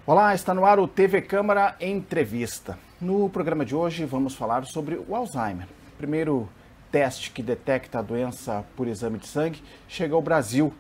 Olá, está no ar o TV Câmara Entrevista. No programa de hoje vamos falar sobre o Alzheimer. O primeiro teste que detecta a doença por exame de sangue chega ao Brasil.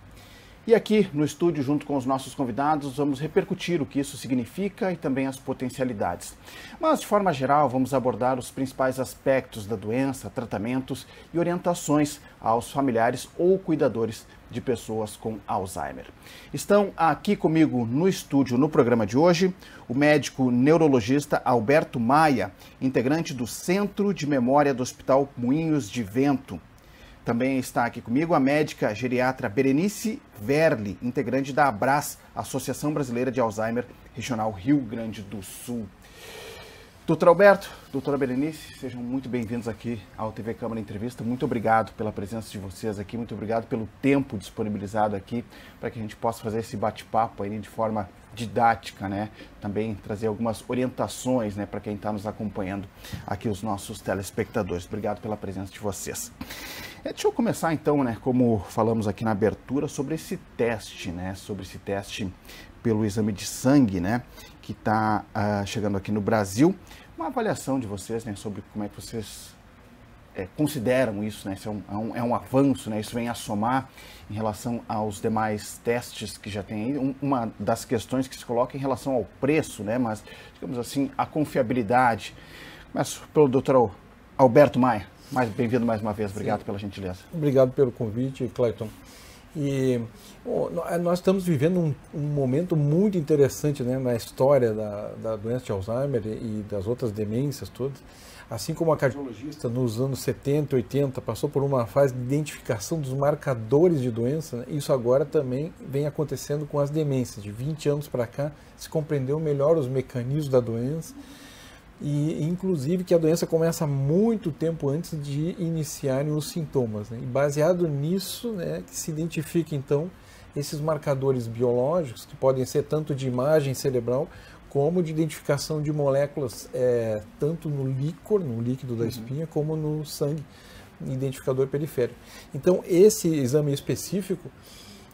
E aqui no estúdio, junto com os nossos convidados, vamos repercutir o que isso significa e também as potencialidades. Mas, de forma geral, vamos abordar os principais aspectos da doença, tratamentos e orientações aos familiares ou cuidadores de pessoas com Alzheimer. Estão aqui comigo no estúdio, no programa de hoje, o médico neurologista Alberto Maia, integrante do Centro de Memória do Hospital Moinhos de Vento. Também está aqui comigo a médica geriatra Berenice Verli, integrante da ABRAS, Associação Brasileira de Alzheimer, Regional Rio Grande do Sul. Doutor Alberto, doutora Berenice, sejam muito bem-vindos aqui ao TV Câmara Entrevista. Muito obrigado pela presença de vocês aqui, muito obrigado pelo tempo disponibilizado aqui para que a gente possa fazer esse bate-papo aí de forma didática, né? Também trazer algumas orientações, né, para quem está nos acompanhando aqui, os nossos telespectadores. Obrigado pela presença de vocês. Deixa eu começar então, né, como falamos aqui na abertura, sobre esse teste, né, sobre esse teste pelo exame de sangue, né, que está chegando aqui no Brasil. Uma avaliação de vocês, né, sobre como é que vocês consideram isso, né, se é um avanço, né, isso vem a somar em relação aos demais testes que já tem aí. Uma das questões que se coloca em relação ao preço, né, mas, digamos assim, a confiabilidade. Começo pelo doutor Alberto Maia. Bem-vindo mais uma vez, obrigado pela gentileza. Obrigado pelo convite, Clayton. E nós estamos vivendo um momento muito interessante, né, na história da doença de Alzheimer e das outras demências todas. Assim como a cardiologista nos anos 70, 80 passou por uma fase de identificação dos marcadores de doença, né, isso agora também vem acontecendo com as demências. De 20 anos para cá se compreendeu melhor os mecanismos da doença, e inclusive que a doença começa muito tempo antes de iniciarem os sintomas, né? E baseado nisso, né, que se identifica então esses marcadores biológicos, que podem ser tanto de imagem cerebral como de identificação de moléculas, tanto no líquido da espinha, como no sangue, identificador periférico. Então esse exame específico,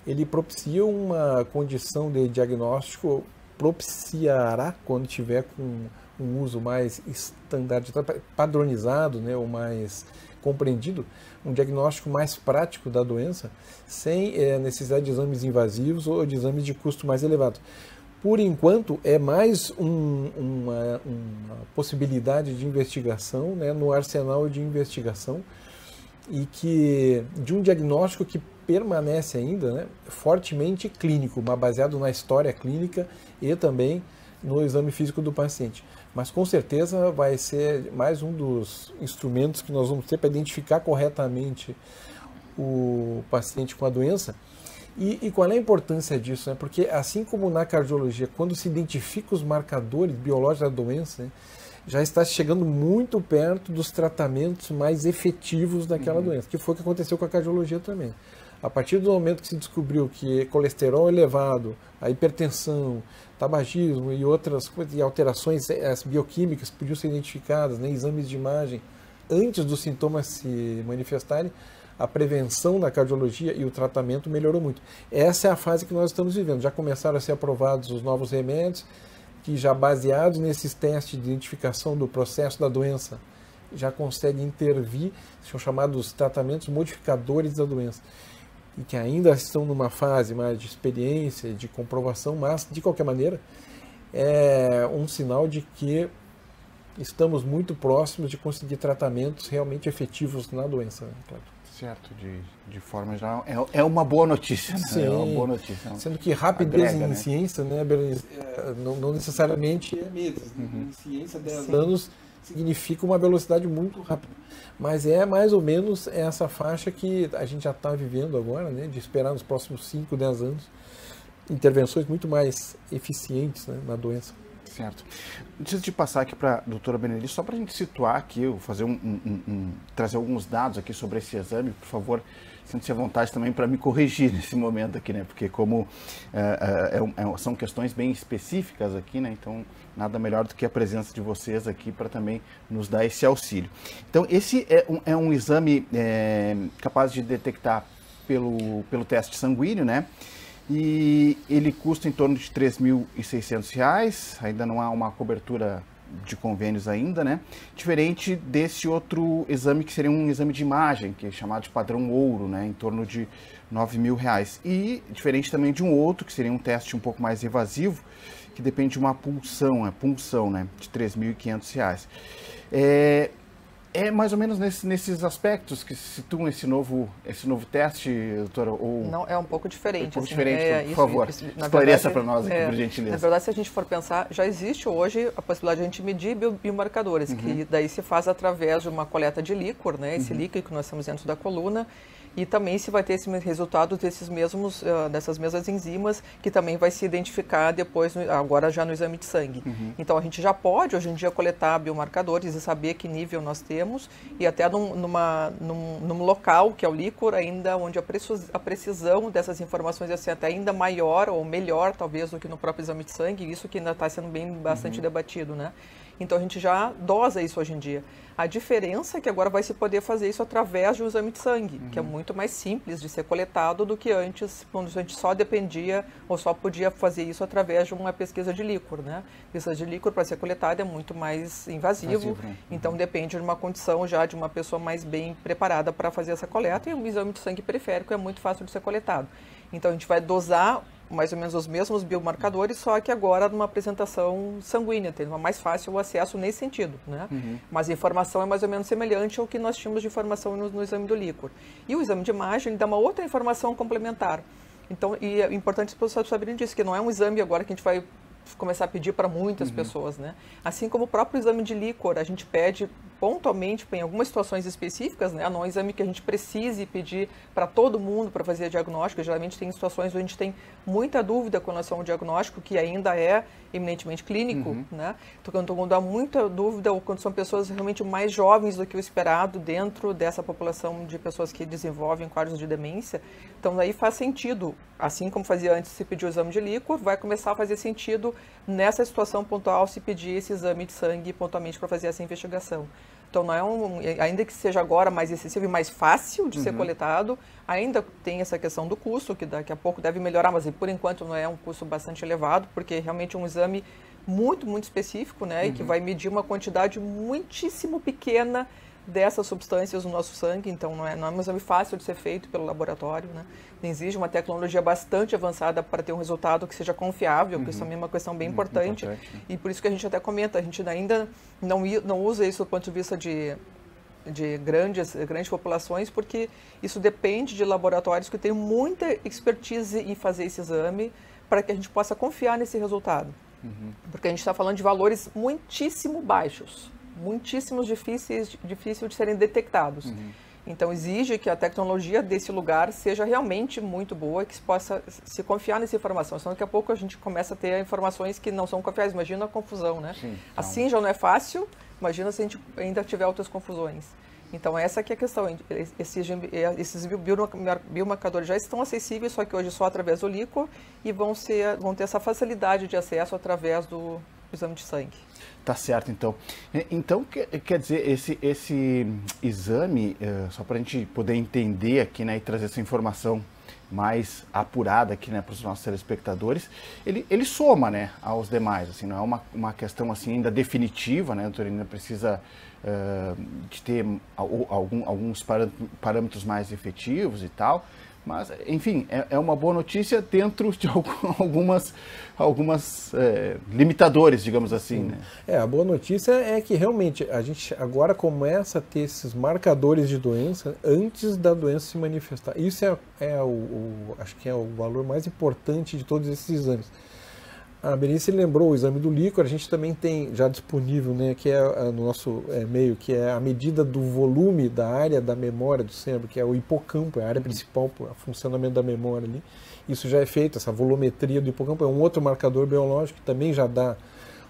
ele propicia uma condição de diagnóstico, propiciará quando tiver com um uso mais estandarizado, padronizado, né, ou mais compreendido, um diagnóstico mais prático da doença, sem necessidade de exames invasivos ou de exames de custo mais elevado. Por enquanto, é mais uma possibilidade de investigação, né, no arsenal de investigação, e que de um diagnóstico que permanece ainda, né, fortemente clínico, mas baseado na história clínica e também no exame físico do paciente. Mas com certeza vai ser mais um dos instrumentos que nós vamos ter para identificar corretamente o paciente com a doença. E qual é a importância disso, né? Porque assim como na cardiologia, quando se identifica os marcadores biológicos da doença, né, já está chegando muito perto dos tratamentos mais efetivos daquela doença, que foi o que aconteceu com a cardiologia também. A partir do momento que se descobriu que colesterol elevado, a hipertensão, tabagismo e outras coisas, e alterações bioquímicas podiam ser identificadas, né, exames de imagem, antes dos sintomas se manifestarem, a prevenção na cardiologia e o tratamento melhorou muito. Essa é a fase que nós estamos vivendo. Já começaram a ser aprovados os novos remédios, que já baseados nesses testes de identificação do processo da doença, já conseguem intervir, são chamados tratamentos modificadores da doença, e que ainda estão numa fase mais de experiência, de comprovação, mas, de qualquer maneira, é um sinal de que estamos muito próximos de conseguir tratamentos realmente efetivos na doença, né, Cláudio? Certo, de forma geral, é uma boa notícia, né? Sim, é uma boa notícia. Sendo que rapidez agrega, em né? ciência, né, não necessariamente é meses. Em ciência, 10 anos significa uma velocidade muito rápida. Mas é mais ou menos essa faixa que a gente já está vivendo agora, né, de esperar nos próximos 5, 10 anos intervenções muito mais eficientes, né, na doença. Certo. Antes de passar aqui para a doutora Berenice, só para a gente situar aqui, eu fazer trazer alguns dados aqui sobre esse exame, por favor, sinta-se à vontade também para me corrigir nesse momento aqui, né? Porque como são questões bem específicas aqui, né? Então, nada melhor do que a presença de vocês aqui para também nos dar esse auxílio. Então, esse é um exame capaz de detectar pelo teste sanguíneo, né? e ele custa em torno de R$ 3.600, ainda não há uma cobertura de convênios ainda, né? Diferente desse outro exame que seria um exame de imagem, que é chamado de padrão ouro, né? Em torno de R$ 9.000. E diferente também de um outro, que seria um teste um pouco mais invasivo, que depende de uma punção, né? De R$ 3.500. É mais ou menos nesses aspectos que se situam esse novo teste, doutora? Ou... Não, é um pouco diferente. É um pouco assim, diferente, por favor, esclareça para nós aqui, por gentileza. Na verdade, se a gente for pensar, já existe hoje a possibilidade de a gente medir biomarcadores, que daí se faz através de uma coleta de líquor, né? Esse líquido que nós temos dentro da coluna, e também se vai ter esse resultado dessas mesmas enzimas, que também vai se identificar depois, agora já no exame de sangue. Então a gente já pode, hoje em dia, coletar biomarcadores e saber que nível nós temos, e até num local, que é o líquor, ainda onde a precisão dessas informações é até ainda maior ou melhor, talvez, do que no próprio exame de sangue, isso que ainda está sendo bastante debatido, né? Então a gente já dosa isso hoje em dia. A diferença é que agora vai se poder fazer isso através de um exame de sangue, que é muito mais simples de ser coletado do que antes, quando a gente só dependia ou só podia fazer isso através de uma pesquisa de líquor, né? Pesquisa de líquor, para ser coletada, é muito mais invasivo, né? Então depende de uma condição já de uma pessoa mais bem preparada para fazer essa coleta, e um exame de sangue periférico é muito fácil de ser coletado. Então a gente vai dosar mais ou menos os mesmos biomarcadores, só que agora numa apresentação sanguínea, tendo mais fácil o acesso nesse sentido, né? Mas a informação é mais ou menos semelhante ao que nós tínhamos de informação no exame do líquor. E o exame de imagem dá uma outra informação complementar. Então, e é importante as pessoas saberem disso, que não é um exame agora que a gente vai começar a pedir para muitas pessoas, né? Assim como o próprio exame de líquor, a gente pede pontualmente, em algumas situações específicas, né? Não é um exame que a gente precise pedir para todo mundo para fazer diagnóstico. Geralmente tem situações onde a gente tem muita dúvida com relação ao diagnóstico, que ainda é eminentemente clínico, né? Então, quando há muita dúvida, ou quando são pessoas realmente mais jovens do que o esperado dentro dessa população de pessoas que desenvolvem quadros de demência, então aí faz sentido, assim como fazia antes se pedir o exame de líquor, vai começar a fazer sentido nessa situação pontual se pedir esse exame de sangue pontualmente para fazer essa investigação. Então, não é ainda que seja agora mais excessivo e mais fácil de ser coletado, ainda tem essa questão do custo, que daqui a pouco deve melhorar, mas por enquanto não é um custo bastante elevado, porque realmente é um exame muito, muito específico, né, e que vai medir uma quantidade muitíssimo pequena dessas substâncias no nosso sangue. Então não é um exame fácil de ser feito pelo laboratório, né? Exige uma tecnologia bastante avançada para ter um resultado que seja confiável, que isso também é uma questão bem importante. E por isso que a gente até comenta, a gente ainda não usa isso do ponto de vista de grandes populações, porque isso depende de laboratórios que têm muita expertise em fazer esse exame para que a gente possa confiar nesse resultado. Porque a gente está falando de valores muitíssimo baixos, muitíssimos difíceis de serem detectados. Então exige que a tecnologia desse lugar seja realmente muito boa e que se possa se confiar nessa informação. Senão daqui a pouco a gente começa a ter informações que não são confiáveis. Imagina a confusão, né? Sim, então... Assim já não é fácil, imagina se a gente ainda tiver outras confusões. Então essa que é a questão. Esses biomarcadores já estão acessíveis, só que hoje só através do líquor, e vão ter essa facilidade de acesso através do exame de sangue. Tá certo, então. Então, quer dizer, esse exame, só para a gente poder entender aqui, né, e trazer essa informação mais apurada aqui, né, para os nossos telespectadores, ele soma, né, aos demais, assim, não é uma questão assim ainda definitiva, né, doutor, ainda precisa de ter alguns parâmetros mais efetivos e tal, mas, enfim, é uma boa notícia dentro de algumas limitadores, digamos assim. Né? A boa notícia é que realmente a gente agora começa a ter esses marcadores de doença antes da doença se manifestar. Isso acho que é o valor mais importante de todos esses exames. A Berenice lembrou o exame do líquor, a gente também tem já disponível, né, que é no nosso meio, que é a medida do volume da área da memória do cérebro, que é o hipocampo, é a área principal para o funcionamento da memória ali. Isso já é feito, essa volumetria do hipocampo é um outro marcador biológico que também já dá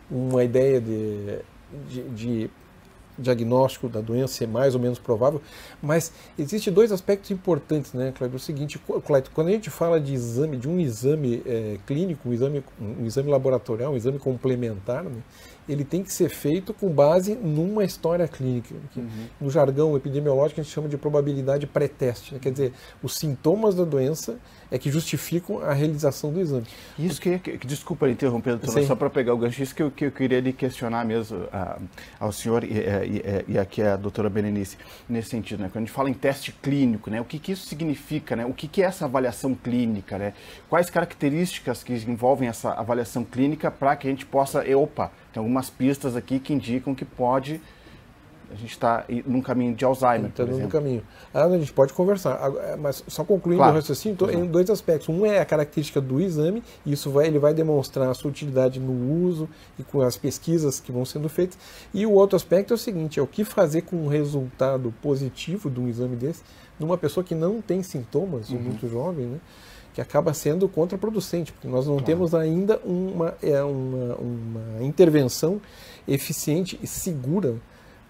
uma ideia de diagnóstico da doença ser mais ou menos provável, mas existem dois aspectos importantes, né, Cleber? O seguinte, Cleber, quando a gente fala de um exame clínico, um exame laboratorial, um exame complementar, né, ele tem que ser feito com base numa história clínica. No jargão epidemiológico, a gente chama de probabilidade pré-teste. Né? Quer dizer, os sintomas da doença é que justificam a realização do exame. Isso desculpa interromper, doutor, só para pegar o gancho, isso que eu queria lhe questionar mesmo ao senhor e aqui a doutora Berenice, nesse sentido, né? Quando a gente fala em teste clínico, né? O que isso significa, né? O que é essa avaliação clínica, né? Quais características que envolvem essa avaliação clínica para que a gente possa, tem algumas pistas aqui que indicam que a gente está num caminho de Alzheimer, por exemplo. No caminho. A gente pode conversar, mas só concluindo o raciocínio, em dois aspectos. Um é a característica do exame, e ele vai demonstrar a sua utilidade no uso e com as pesquisas que vão sendo feitas. E o outro aspecto é o seguinte, é o que fazer com um resultado positivo de um exame desse, numa pessoa que não tem sintomas, ou muito jovem, né? Que acaba sendo contraproducente, porque nós não temos ainda uma intervenção eficiente e segura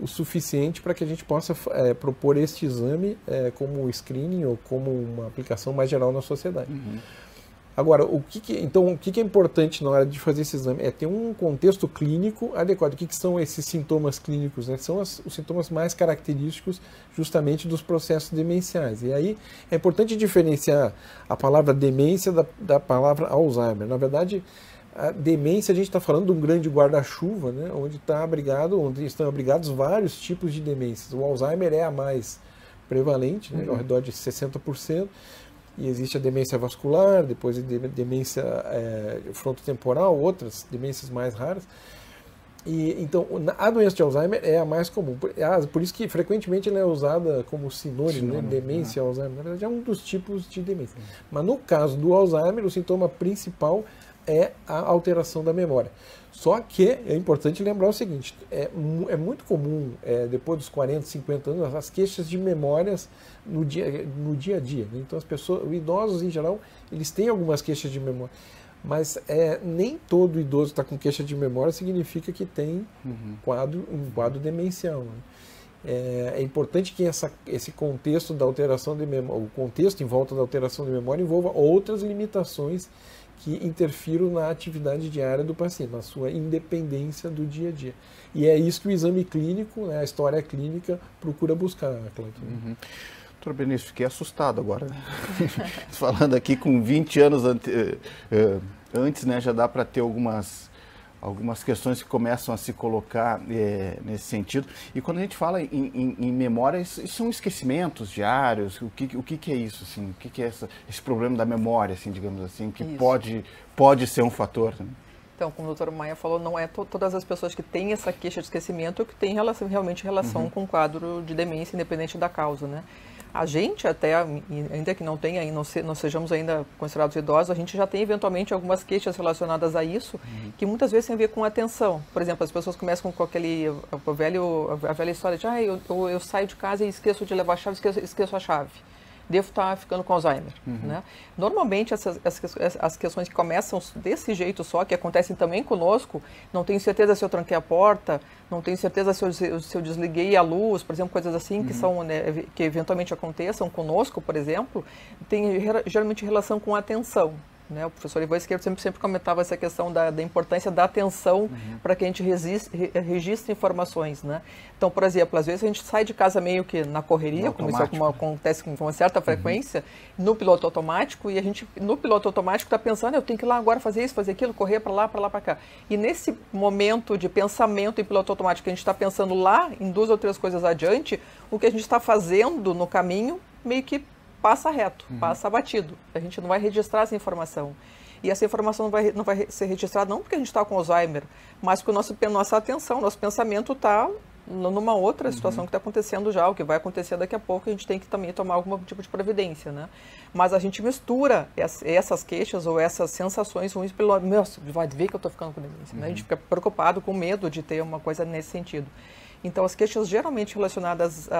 o suficiente para que a gente possa propor este exame como screening ou como uma aplicação mais geral na sociedade. Agora, o que é importante na hora de fazer esse exame? É ter um contexto clínico adequado. O que são esses sintomas clínicos? Né? São os sintomas mais característicos justamente dos processos demenciais. E aí é importante diferenciar a palavra demência da palavra Alzheimer. Na verdade, a demência, a gente está falando de um grande guarda-chuva, né? Onde estão abrigados vários tipos de demências. O Alzheimer é a mais prevalente, né? Ao redor de 60%. E existe a demência vascular, depois a demência frontotemporal, outras demências mais raras. Então, a doença de Alzheimer é a mais comum. Por isso que frequentemente ela é usada como sinônimo, né? Demência Alzheimer. Na verdade, é um dos tipos de demência. Mas no caso do Alzheimer, o sintoma principal é a alteração da memória. Só que é importante lembrar o seguinte, é muito comum, depois dos 40, 50 anos, as queixas de memórias no dia a dia. Né? Então, os idosos, em geral, eles têm algumas queixas de memória. Mas nem todo idoso que está com queixa de memória significa que tem um quadro demencial. Né? É importante que esse contexto da alteração de memória, o contexto em volta da alteração de memória envolva outras limitações que interfiram na atividade diária do paciente, na sua independência do dia a dia. E é isso que o exame clínico, né, a história clínica, procura buscar, Cleiton. Doutor Benício, fiquei assustado agora. Falando aqui com 20 anos antes, né, já dá para ter algumas questões que começam a se colocar nesse sentido. E quando a gente fala em memória, isso são esquecimentos diários? O que é isso? Assim? O que é esse problema da memória, assim, digamos assim, que pode ser um fator? Né? Então, como o doutor Maia falou, não é todas as pessoas que têm essa queixa de esquecimento que têm realmente relação com o quadro de demência, independente da causa, né? A gente até, ainda que não tenha, não sejamos ainda considerados idosos, a gente já tem eventualmente algumas queixas relacionadas a isso, que muitas vezes tem a ver com atenção. Por exemplo, as pessoas começam com a velha história de eu saio de casa e esqueço de levar a chave, esqueço a chave. Devo estar ficando com Alzheimer. Né? Normalmente, as questões que começam desse jeito só, que acontecem também conosco, não tenho certeza se eu tranquei a porta, não tenho certeza se eu desliguei a luz, por exemplo, coisas assim que eventualmente aconteçam conosco, por exemplo, tem geralmente relação com a atenção. Né? O professor Ivan Esquerdo sempre comentava essa questão da importância da atenção para que a gente registre informações. Né? Então, por exemplo, às vezes a gente sai de casa meio que na correria, como isso acontece com uma certa frequência, no piloto automático, e a gente, no piloto automático, está pensando, eu tenho que ir lá agora fazer isso, fazer aquilo, correr para lá, para cá. E nesse momento de pensamento em piloto automático, que a gente está pensando lá em 2 ou 3 coisas adiante, o que a gente está fazendo no caminho meio que passa reto, passa batido. A gente não vai registrar essa informação. E essa informação não vai ser registrada não porque a gente está com Alzheimer, mas porque nossa atenção, nosso pensamento está numa outra situação que está acontecendo já, o que vai acontecer daqui a pouco, a gente tem que também tomar algum tipo de providência, né? Mas a gente mistura essas queixas ou essas sensações ruins pelo... vai ver que eu estou ficando com demência, né? A gente fica preocupado, com medo de ter uma coisa nesse sentido. Então, as queixas geralmente relacionadas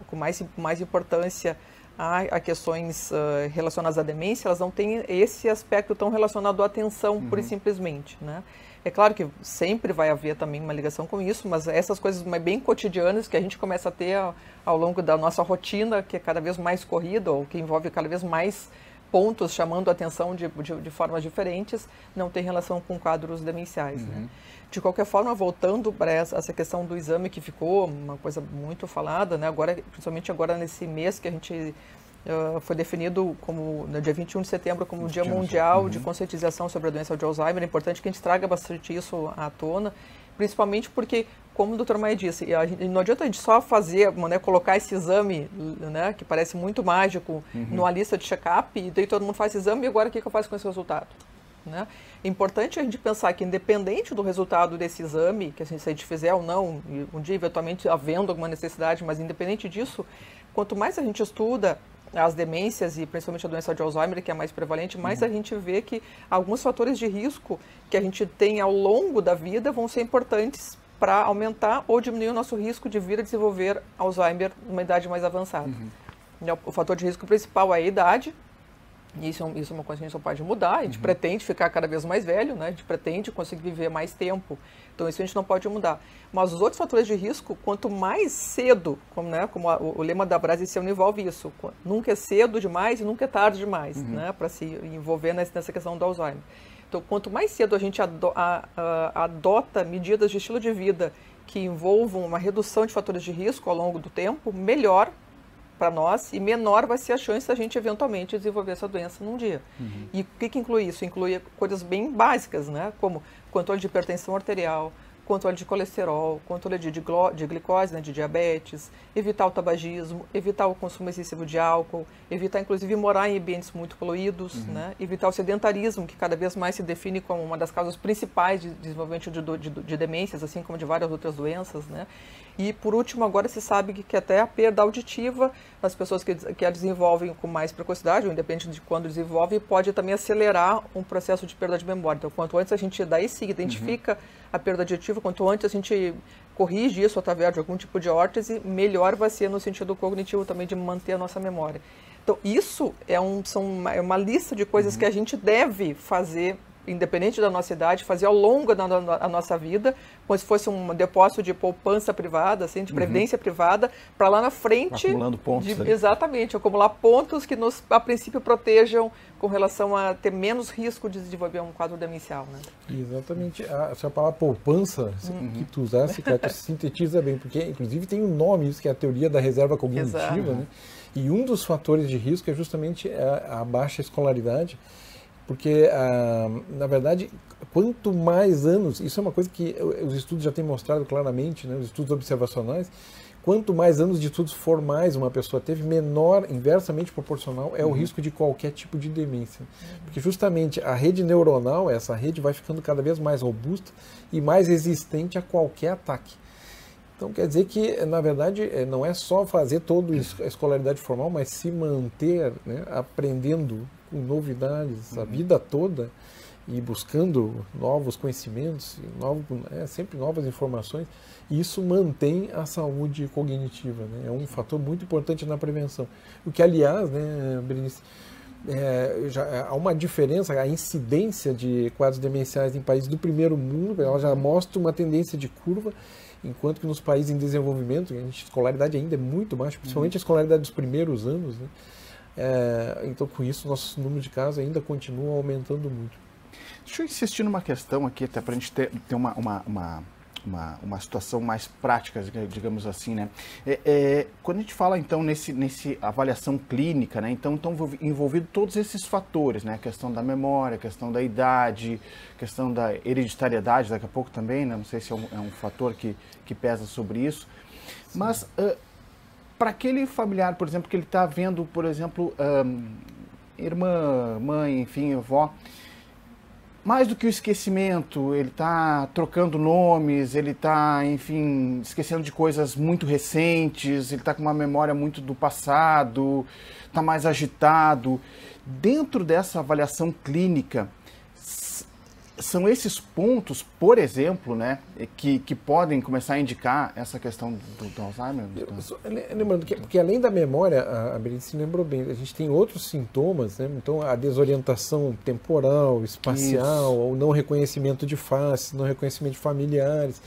com mais importância a questões relacionadas à demência, elas não têm esse aspecto tão relacionado à atenção, pura e simplesmente, né? É claro que sempre vai haver também uma ligação com isso, mas essas coisas bem cotidianas que a gente começa a ter ao longo da nossa rotina, que é cada vez mais corrida, ou que envolve cada vez mais pontos chamando a atenção de formas diferentes, não tem relação com quadros demenciais. Né? De qualquer forma, voltando para essa questão do exame, que ficou uma coisa muito falada, né? Agora, principalmente agora nesse mês que a gente foi definido como, no dia 21 de setembro, como o Dia Mundial de Conscientização sobre a doença de Alzheimer. É importante que a gente traga bastante isso à tona, principalmente porque, como o Dr. Maia disse, não adianta a gente só fazer, né, colocar esse exame, né, que parece muito mágico, numa lista de check-up, e daí todo mundo faz exame, e agora o que eu faço com esse resultado? Né? É importante a gente pensar que, independente do resultado desse exame, que se a gente fizer ou não, um dia eventualmente havendo alguma necessidade, mas independente disso, quanto mais a gente estuda as demências e principalmente a doença de Alzheimer, que é a mais prevalente, mais a gente vê que alguns fatores de risco que a gente tem ao longo da vida vão ser importantes para aumentar ou diminuir o nosso risco de vir a desenvolver Alzheimer numa idade mais avançada. O fator de risco principal é a idade. Isso é uma coisa que a gente só pode mudar. A gente pretende ficar cada vez mais velho, né? A gente pretende conseguir viver mais tempo. Então, isso a gente não pode mudar. Mas os outros fatores de risco, quanto mais cedo, como o lema da Brasília envolve isso, nunca é cedo demais e nunca é tarde demais, né? Para se envolver nessa questão do Alzheimer. Então, quanto mais cedo a gente adota medidas de estilo de vida que envolvam uma redução de fatores de risco ao longo do tempo, melhor para nós e menor vai ser a chance da gente eventualmente desenvolver essa doença num dia. E o que inclui isso? Inclui coisas bem básicas, né? Como controle de hipertensão arterial, controle de colesterol, controle de glicose, né, de diabetes, evitar o tabagismo, evitar o consumo excessivo de álcool, evitar inclusive morar em ambientes muito poluídos, né, evitar o sedentarismo, que cada vez mais se define como uma das causas principais de desenvolvimento de demências, assim como de várias outras doenças, né. E, por último, agora se sabe que até a perda auditiva, as pessoas que a desenvolvem com mais precocidade, ou independente de quando desenvolve, pode também acelerar um processo de perda de memória. Então, quanto antes a gente daí se identifica a perda auditiva, quanto antes a gente corrige isso através de algum tipo de órtese, melhor vai ser no sentido cognitivo também de manter a nossa memória. Então, isso é uma lista de coisas que a gente deve fazer, independente da nossa idade, fazer ao longo da nossa vida, como se fosse um depósito de poupança privada, assim, de previdência privada, para lá na frente... Acumulando pontos. Exatamente, acumular pontos que nos, a princípio, protejam com relação a ter menos risco de desenvolver um quadro demencial. Né? Exatamente. A palavra poupança que tu usaste, Cléton, sintetiza bem, porque, inclusive, tem um nome, isso que é a teoria da reserva cognitiva, né? E um dos fatores de risco é justamente a baixa escolaridade, porque, na verdade, quanto mais anos, isso é uma coisa que os estudos já têm mostrado claramente, né, os estudos observacionais, quanto mais anos de estudos formais uma pessoa teve, menor, inversamente proporcional, é o risco de qualquer tipo de demência. Porque justamente a rede neuronal, essa rede vai ficando cada vez mais robusta e mais resistente a qualquer ataque. Então, quer dizer que, na verdade, não é só fazer toda a escolaridade formal, mas se manter, né, aprendendo com novidades a vida toda e buscando novos conhecimentos, sempre novas informações, e isso mantém a saúde cognitiva, né? É um fator muito importante na prevenção. O que, aliás, né, Berenice, já há uma diferença, a incidência de quadros demenciais em países do primeiro mundo, ela já mostra uma tendência de curva, enquanto que nos países em desenvolvimento, a escolaridade ainda é muito baixa, principalmente a escolaridade dos primeiros anos, né? Então, com isso, nosso número de casos ainda continua aumentando muito. Deixa eu insistir numa questão aqui, até para a gente ter uma situação mais prática, digamos assim, né? Quando a gente fala, então, nesse avaliação clínica, né? Então, estão envolvidos todos esses fatores, né? A questão da memória, a questão da idade, a questão da hereditariedade, daqui a pouco também, né? Não sei se é um fator que pesa sobre isso. Sim. Mas, para aquele familiar, por exemplo, que ele está vendo, por exemplo, irmã, mãe, enfim, avó, mais do que o esquecimento, ele está trocando nomes, ele está, enfim, esquecendo de coisas muito recentes, ele está com uma memória muito do passado, está mais agitado. Dentro dessa avaliação clínica, são esses pontos, por exemplo, né, que podem começar a indicar essa questão do Alzheimer? Lembrando que, porque além da memória, a Berenice lembrou bem, a gente tem outros sintomas, né? Então a desorientação temporal, espacial, o não reconhecimento de faces, não reconhecimento de familiares,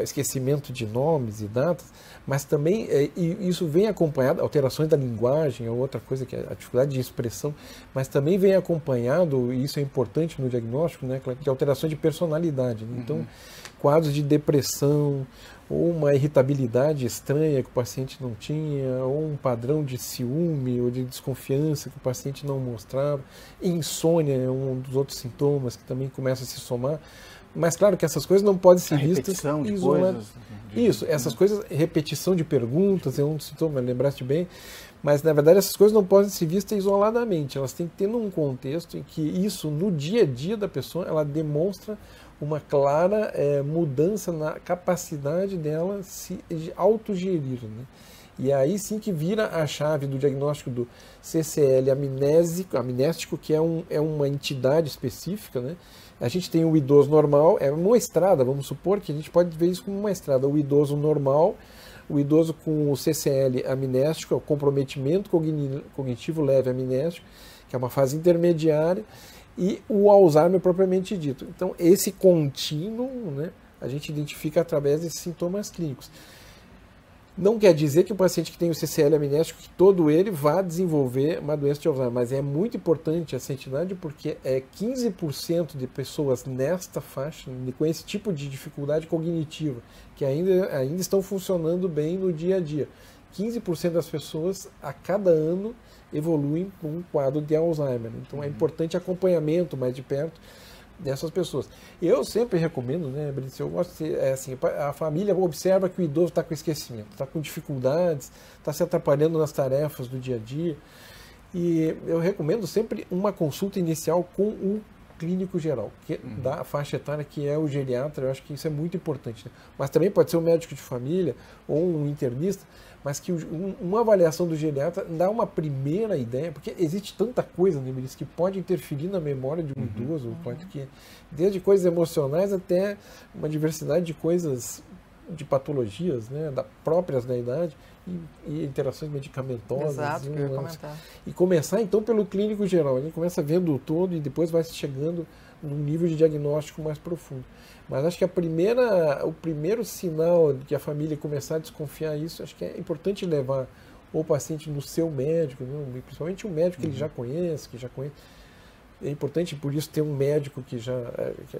esquecimento de nomes e datas, mas também isso vem acompanhado, alterações da linguagem é outra coisa, que é a dificuldade de expressão, mas também vem acompanhado, e isso é importante no diagnóstico, né, de alterações de personalidade. Né? Então, quadros de depressão, ou uma irritabilidade estranha que o paciente não tinha, ou um padrão de ciúme ou de desconfiança que o paciente não mostrava. Insônia é um dos outros sintomas que também começa a se somar. Mas claro que essas coisas não podem ser vistas isoladas. Isso, essas coisas, repetição de perguntas é um sintoma, lembraste bem, mas na verdade essas coisas não podem ser vistas isoladamente, elas têm que ter um contexto em que isso, no dia a dia da pessoa, ela demonstra uma clara mudança na capacidade dela se autogerir, né? E aí sim que vira a chave do diagnóstico do CCL amnéstico, que é uma entidade específica, né? A gente tem o idoso normal, é uma estrada, vamos supor que a gente pode ver isso como uma estrada. O idoso normal, o idoso com o CCL amnéstico, é o comprometimento cognitivo leve amnéstico, que é uma fase intermediária, e o Alzheimer propriamente dito. Então, esse contínuo, né, a gente identifica através desses sintomas clínicos. Não quer dizer que o paciente que tem o CCL amnéstico, que todo ele vá desenvolver uma doença de Alzheimer, mas é muito importante essa entidade porque 15% de pessoas nesta faixa, com esse tipo de dificuldade cognitiva, que ainda estão funcionando bem no dia a dia. 15% das pessoas a cada ano evoluem com um quadro de Alzheimer. Então é importante acompanhamento mais de perto dessas pessoas. Eu sempre recomendo, né, Brice, eu gosto de, assim, a família observa que o idoso está com esquecimento, está com dificuldades, está se atrapalhando nas tarefas do dia a dia, e eu recomendo sempre uma consulta inicial com o clínico geral, da faixa etária, que é o geriatra. Eu acho que isso é muito importante, né? Mas também pode ser um médico de família ou um internista, mas que uma avaliação do geriatra dá uma primeira ideia, porque existe tanta coisa, né, Brice, que pode interferir na memória de um idoso, desde coisas emocionais até uma diversidade de coisas, de patologias, né, próprias da idade, e interações medicamentosas. Exato, que eu ia comentar. E começar então pelo clínico geral, a gente começa vendo o todo e depois vai chegando num nível de diagnóstico mais profundo. Mas acho que o primeiro sinal de que a família começar a desconfiar isso, acho que é importante levar o paciente no seu médico, né? Principalmente um médico que ele já conhece, É importante, por isso, ter um médico que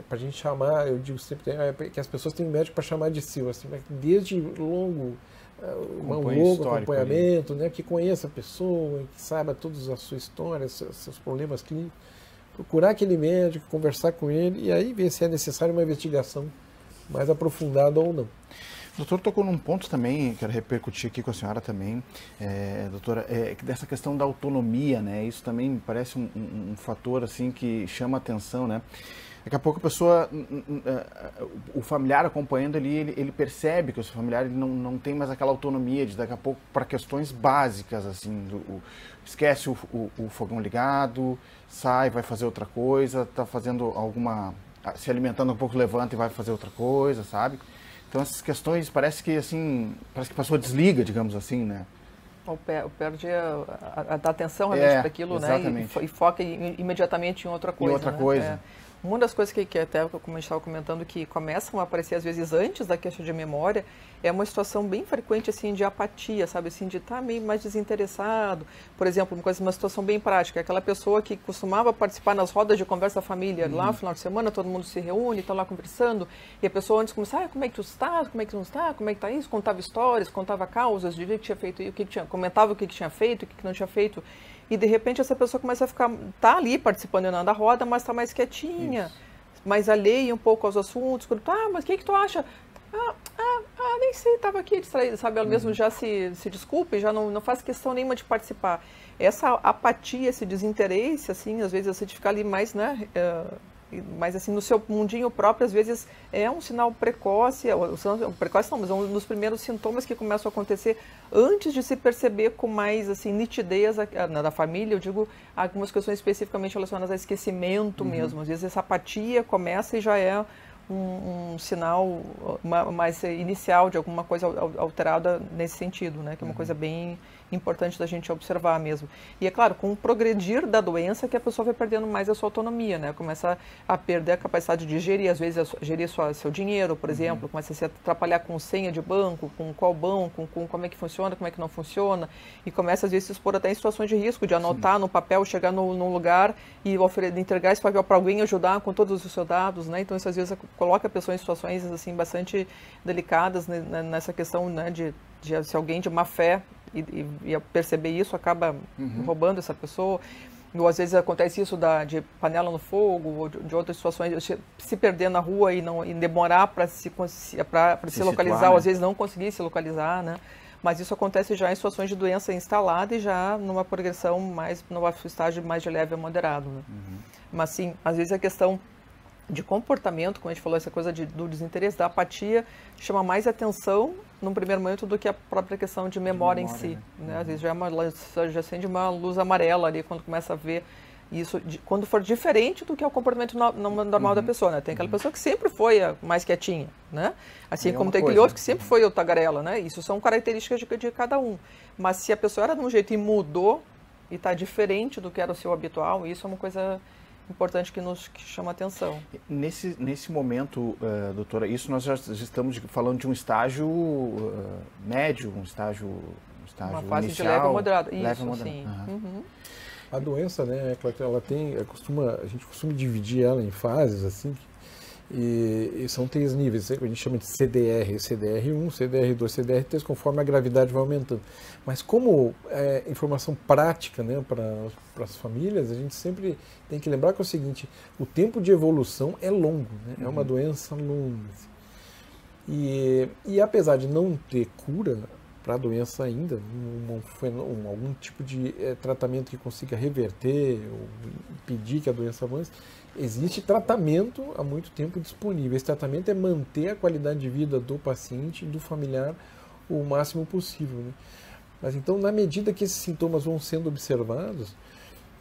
para a gente chamar, eu digo sempre que as pessoas têm um médico para chamar de seu, assim, desde longo acompanhamento, né, que conheça a pessoa, que saiba toda a sua história, seus problemas clínicos. Procurar aquele médico, conversar com ele e aí ver se é necessária uma investigação mais aprofundada ou não. O doutor tocou num ponto também, quero repercutir aqui com a senhora também, doutora, dessa questão da autonomia, né? Isso também me parece um fator assim que chama atenção, né? Daqui a pouco a pessoa, o familiar acompanhando ali, ele percebe que o seu familiar ele não tem mais aquela autonomia de daqui a pouco para questões básicas, assim, esquece o fogão ligado, sai, vai fazer outra coisa, está fazendo se alimentando um pouco, levanta e vai fazer outra coisa, sabe? Então essas questões parece que a pessoa desliga, digamos assim, né? Ou perde a atenção realmente para aquilo, né? E foca imediatamente em outra coisa. Uma das coisas que até como a gente estava comentando, que começam a aparecer às vezes antes da questão de memória, é uma situação bem frequente assim de apatia, sabe, assim, de estar meio mais desinteressado. Por exemplo, uma situação bem prática, aquela pessoa que costumava participar nas rodas de conversa da família, lá no final de semana, todo mundo se reúne, está lá conversando, e a pessoa antes começava, como é que tu está, como é que tu não está, como é que está isso, contava histórias, contava causas, dizia que tinha feito, comentava o que tinha feito, o que não tinha feito. E de repente essa pessoa começa a tá ali participando da roda, mas está mais quietinha, mais alheia um pouco aos assuntos. Mas o que tu acha? Nem sei, estava aqui distraída, sabe? Ela mesmo já se desculpa e já não faz questão nenhuma de participar. Essa apatia, esse desinteresse, assim, às vezes você de ficar ali mais, né? Mas assim, no seu mundinho próprio, às vezes é um sinal precoce, precoce não, mas é um dos primeiros sintomas que começam a acontecer antes de se perceber com mais assim, nitidez da família. Eu digo algumas questões especificamente relacionadas a esquecimento mesmo. Às vezes essa apatia começa e já é um sinal mais inicial de alguma coisa alterada nesse sentido, né? Que é uma coisa bem importante da gente observar mesmo. E é claro, com o progredir da doença que a pessoa vai perdendo mais a sua autonomia, né? Começa a perder a capacidade de gerir, às vezes, gerir seu dinheiro, por exemplo, começa a se atrapalhar com senha de banco, com qual banco, com como é que funciona, como é que não funciona, e começa, às vezes, a se expor até em situações de risco, de anotar no papel, chegar num lugar e entregar esse papel para alguém ajudar com todos os seus dados, né? Então, isso, às vezes, coloca a pessoa em situações, assim, bastante delicadas, né, nessa questão, né, de se alguém de má fé e perceber isso, acaba roubando essa pessoa. Ou às vezes acontece isso de panela no fogo, ou de outras situações, se perder na rua e demorar para se localizar, situar, ou né? às vezes não conseguir se localizar, né? Mas isso acontece já em situações de doença instalada e já numa progressão num estágio mais de leve a moderado, né? Mas sim, às vezes a questão de comportamento, como a gente falou, essa coisa do desinteresse, da apatia, chama mais atenção num primeiro momento do que a própria questão de memória em si, né? Às vezes já acende uma luz amarela ali quando começa a ver isso, quando for diferente do que é o comportamento normal da pessoa, né? Tem aquela pessoa que sempre foi a mais quietinha, né? Assim como tem aquele outro que sempre foi o tagarela, né? Isso são características de cada um. Mas se a pessoa era de um jeito e mudou e está diferente do que era o seu habitual, isso é uma coisa importante que chama atenção. Nesse momento, doutora, isso nós já estamos falando de um estágio médio, um estágio uma fase inicial, de leve a moderado. Isso, leve a moderado. sim. A doença, né, ela tem, a gente costuma dividir ela em fases, assim, e são 3 níveis, a gente chama de CDR, CDR1, CDR2, CDR3, conforme a gravidade vai aumentando. Mas como informação prática, né, para as famílias, a gente sempre tem que lembrar que é o seguinte, o tempo de evolução é longo, né, é uma doença longa. Assim. E apesar de não ter cura para a doença ainda, algum tipo de tratamento que consiga reverter ou impedir que a doença avance, existe tratamento há muito tempo disponível. Esse tratamento é manter a qualidade de vida do paciente e do familiar o máximo possível, né? Mas então, na medida que esses sintomas vão sendo observados,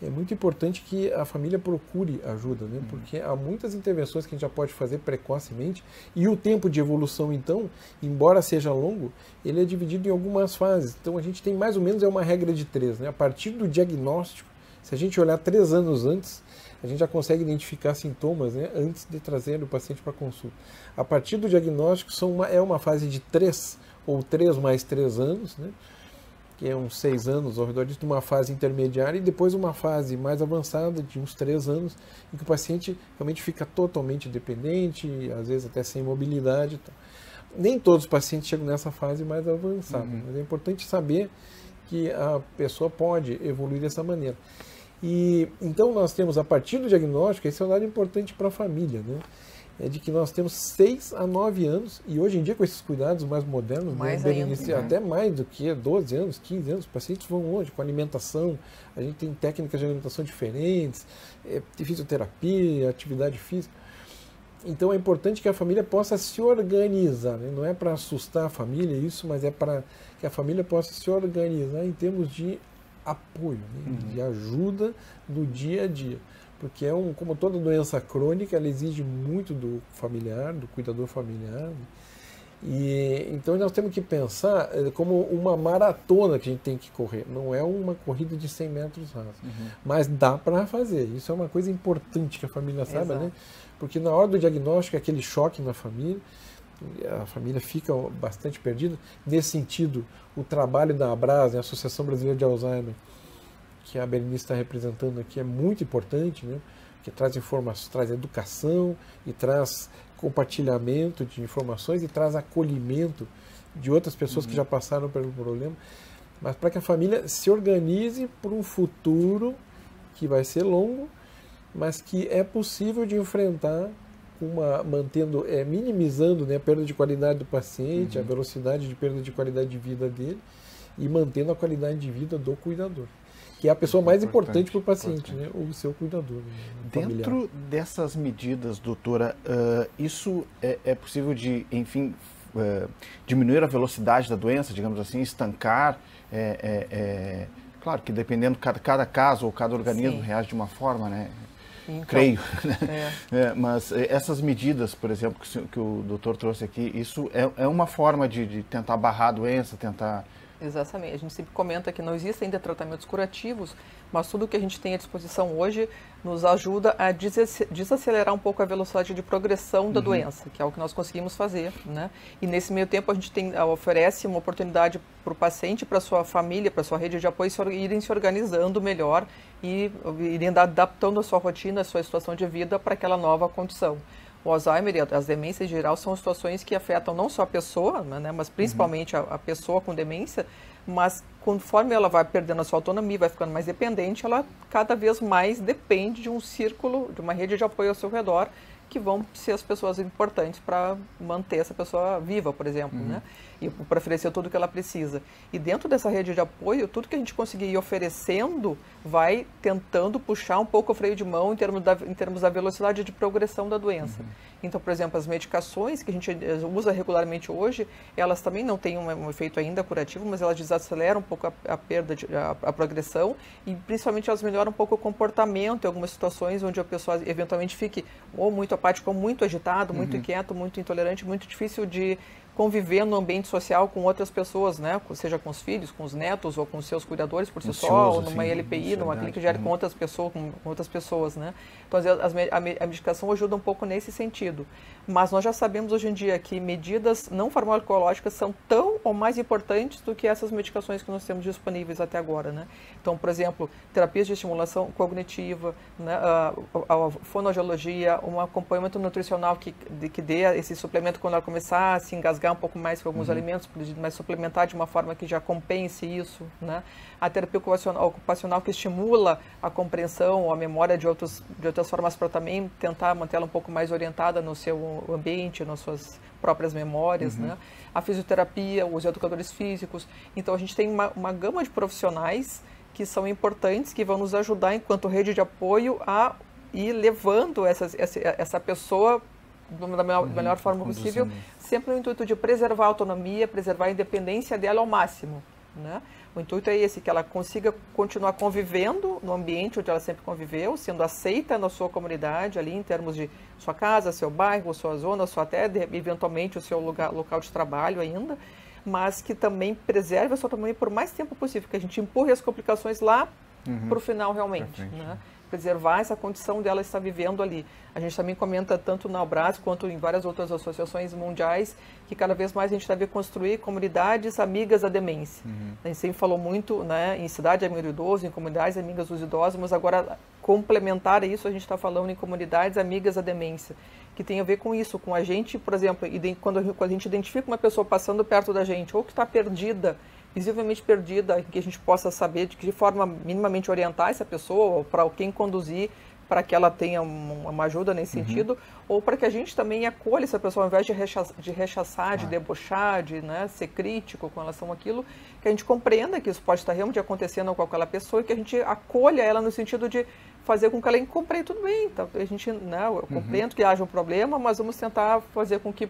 é muito importante que a família procure ajuda, né? Porque há muitas intervenções que a gente já pode fazer precocemente e o tempo de evolução, então, embora seja longo, ele é dividido em algumas fases. Então, a gente tem mais ou menos uma regra de 3, né? A partir do diagnóstico, se a gente olhar 3 anos antes, a gente já consegue identificar sintomas, né, antes de trazer o paciente para consulta. A partir do diagnóstico, é uma fase de 3 ou 3 mais 3 anos, né, que é uns 6 anos ao redor disso, uma fase intermediária, e depois uma fase mais avançada, de uns 3 anos, em que o paciente realmente fica totalmente dependente, às vezes até sem mobilidade. Nem todos os pacientes chegam nessa fase mais avançada, mas é importante saber que a pessoa pode evoluir dessa maneira. E então nós temos, a partir do diagnóstico, esse é um dado importante para a família, né? É de que nós temos 6 a 9 anos, e hoje em dia com esses cuidados mais modernos, mais né, ainda, até mais do que 12 anos, 15 anos, os pacientes vão longe com alimentação, a gente tem técnicas de alimentação diferentes, fisioterapia, atividade física. Então é importante que a família possa se organizar, né? Não é para assustar a família isso, mas é para que a família possa se organizar em termos de apoio, né? De ajuda no dia a dia. Porque como toda doença crônica, ela exige muito do familiar, do cuidador familiar. Né? E então nós temos que pensar como uma maratona que a gente tem que correr. Não é uma corrida de 100 metros rasos. Mas dá para fazer. Isso é uma coisa importante que a família saiba, né? Porque na hora do diagnóstico, é aquele choque na família, a família fica bastante perdida. Nesse sentido, o trabalho da ABRAS, a Associação Brasileira de Alzheimer, que a Berenice está representando aqui, é muito importante, né? Que traz informações, traz educação e traz compartilhamento de informações e traz acolhimento de outras pessoas que já passaram pelo problema, mas para que a família se organize para um futuro que vai ser longo, mas que é possível de enfrentar minimizando, né, a perda de qualidade do paciente, a velocidade de perda de qualidade de vida dele e mantendo a qualidade de vida do cuidador, que é a pessoa mais importante para o paciente, né, o seu cuidador. Dentro dessas medidas, doutora, isso é possível de, enfim, diminuir a velocidade da doença, digamos assim, estancar? Claro que dependendo, cada caso ou cada organismo reage de uma forma, né? Então, creio. Mas essas medidas, por exemplo, que o doutor trouxe aqui, isso é uma forma de tentar barrar a doença, tentar... Exatamente. A gente sempre comenta que não existem ainda tratamentos curativos, mas tudo que a gente tem à disposição hoje nos ajuda a desacelerar um pouco a velocidade de progressão da doença, que é o que nós conseguimos fazer, né? E nesse meio tempo a gente oferece uma oportunidade para o paciente, para a sua família, para a sua rede de apoio irem se organizando melhor e irem adaptando a sua rotina, a sua situação de vida para aquela nova condição. O Alzheimer e as demências em geral são situações que afetam não só a pessoa, né, mas principalmente a pessoa com demência, mas conforme ela vai perdendo a sua autonomia, vai ficando mais dependente, ela cada vez mais depende de um círculo, de uma rede de apoio ao seu redor, que vão ser as pessoas importantes para manter essa pessoa viva, por exemplo, né? E para oferecer tudo que ela precisa. E dentro dessa rede de apoio, tudo que a gente conseguir ir oferecendo vai tentando puxar um pouco o freio de mão em termos da velocidade de progressão da doença. Então, por exemplo, as medicações que a gente usa regularmente hoje, elas também não têm um efeito ainda curativo, mas elas desaceleram um pouco a progressão e principalmente elas melhoram um pouco o comportamento em algumas situações onde a pessoa eventualmente fique ou muito apático, ou muito agitado, muito inquieto, muito intolerante, muito difícil de conviver no ambiente social com outras pessoas, né? Seja com os filhos, com os netos ou com os seus cuidadores por si só, ou numa LPI, numa clínica diária com outras pessoas, né? Então, a medicação ajuda um pouco nesse sentido. Mas nós já sabemos hoje em dia que medidas não farmacológicas são tão ou mais importantes do que essas medicações que nós temos disponíveis até agora, né? Então, por exemplo, terapias de estimulação cognitiva, né? A fonoaudiologia, um acompanhamento nutricional que dê esse suplemento quando ela começar a se engasgar um pouco mais com alguns alimentos, mas suplementar de uma forma que já compense isso, né? A terapia ocupacional que estimula a compreensão ou a memória de outras formas para também tentar mantê-la um pouco mais orientada no seu ambiente, nas suas próprias memórias, né? A fisioterapia, os educadores físicos. Então, a gente tem uma gama de profissionais que são importantes, que vão nos ajudar enquanto rede de apoio a ir levando essa pessoa da melhor forma possível, sempre no intuito de preservar a autonomia, preservar a independência dela ao máximo, né? O intuito é esse, que ela consiga continuar convivendo no ambiente onde ela sempre conviveu, sendo aceita na sua comunidade, ali em termos de sua casa, seu bairro, sua zona, até eventualmente o seu local de trabalho ainda, mas que também preserve a sua autonomia por mais tempo possível, que a gente empurre as complicações lá para o final realmente, né? Preservar essa condição dela estar vivendo ali. A gente também comenta tanto na Albras quanto em várias outras associações mundiais que cada vez mais a gente deve construir comunidades amigas da demência. A gente sempre falou muito, né, em cidade amiga do idoso, em comunidades amigas dos idosos, mas agora complementar isso a gente está falando em comunidades amigas da demência, que tem a ver com isso, com a gente, por exemplo, quando a gente identifica uma pessoa passando perto da gente ou que está perdida, visivelmente perdida, que a gente possa saber de que forma minimamente orientar essa pessoa, ou para quem conduzir, para que ela tenha uma ajuda nesse sentido, ou para que a gente também acolha essa pessoa, ao invés de rechaçar, de debochar, de, né, ser crítico com relação àquilo, que a gente compreenda que isso pode estar realmente acontecendo com aquela pessoa e que a gente acolha ela no sentido de fazer com que ela compreenda tudo bem. Então, a gente, né, eu compreendo que haja um problema, mas vamos tentar fazer com que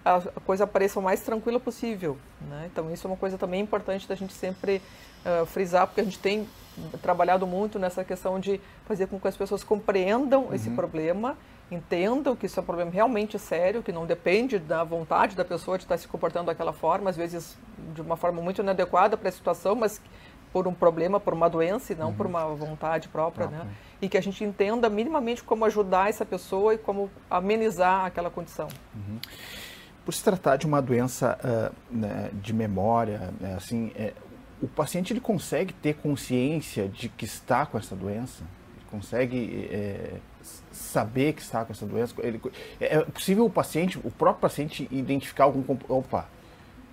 a coisa pareça o mais tranquila possível, né? Então, isso é uma coisa também importante da gente sempre frisar, porque a gente tem trabalhado muito nessa questão de fazer com que as pessoas compreendam esse problema, entendam que isso é um problema realmente sério, que não depende da vontade da pessoa de estar se comportando daquela forma, às vezes de uma forma muito inadequada para a situação, mas por um problema, por uma doença e não por uma vontade própria, né? E que a gente entenda minimamente como ajudar essa pessoa e como amenizar aquela condição. Por se tratar de uma doença né, de memória, assim, o paciente ele consegue ter consciência de que está com essa doença? Ele consegue saber que está com essa doença? É possível o próprio paciente identificar algum... Opa,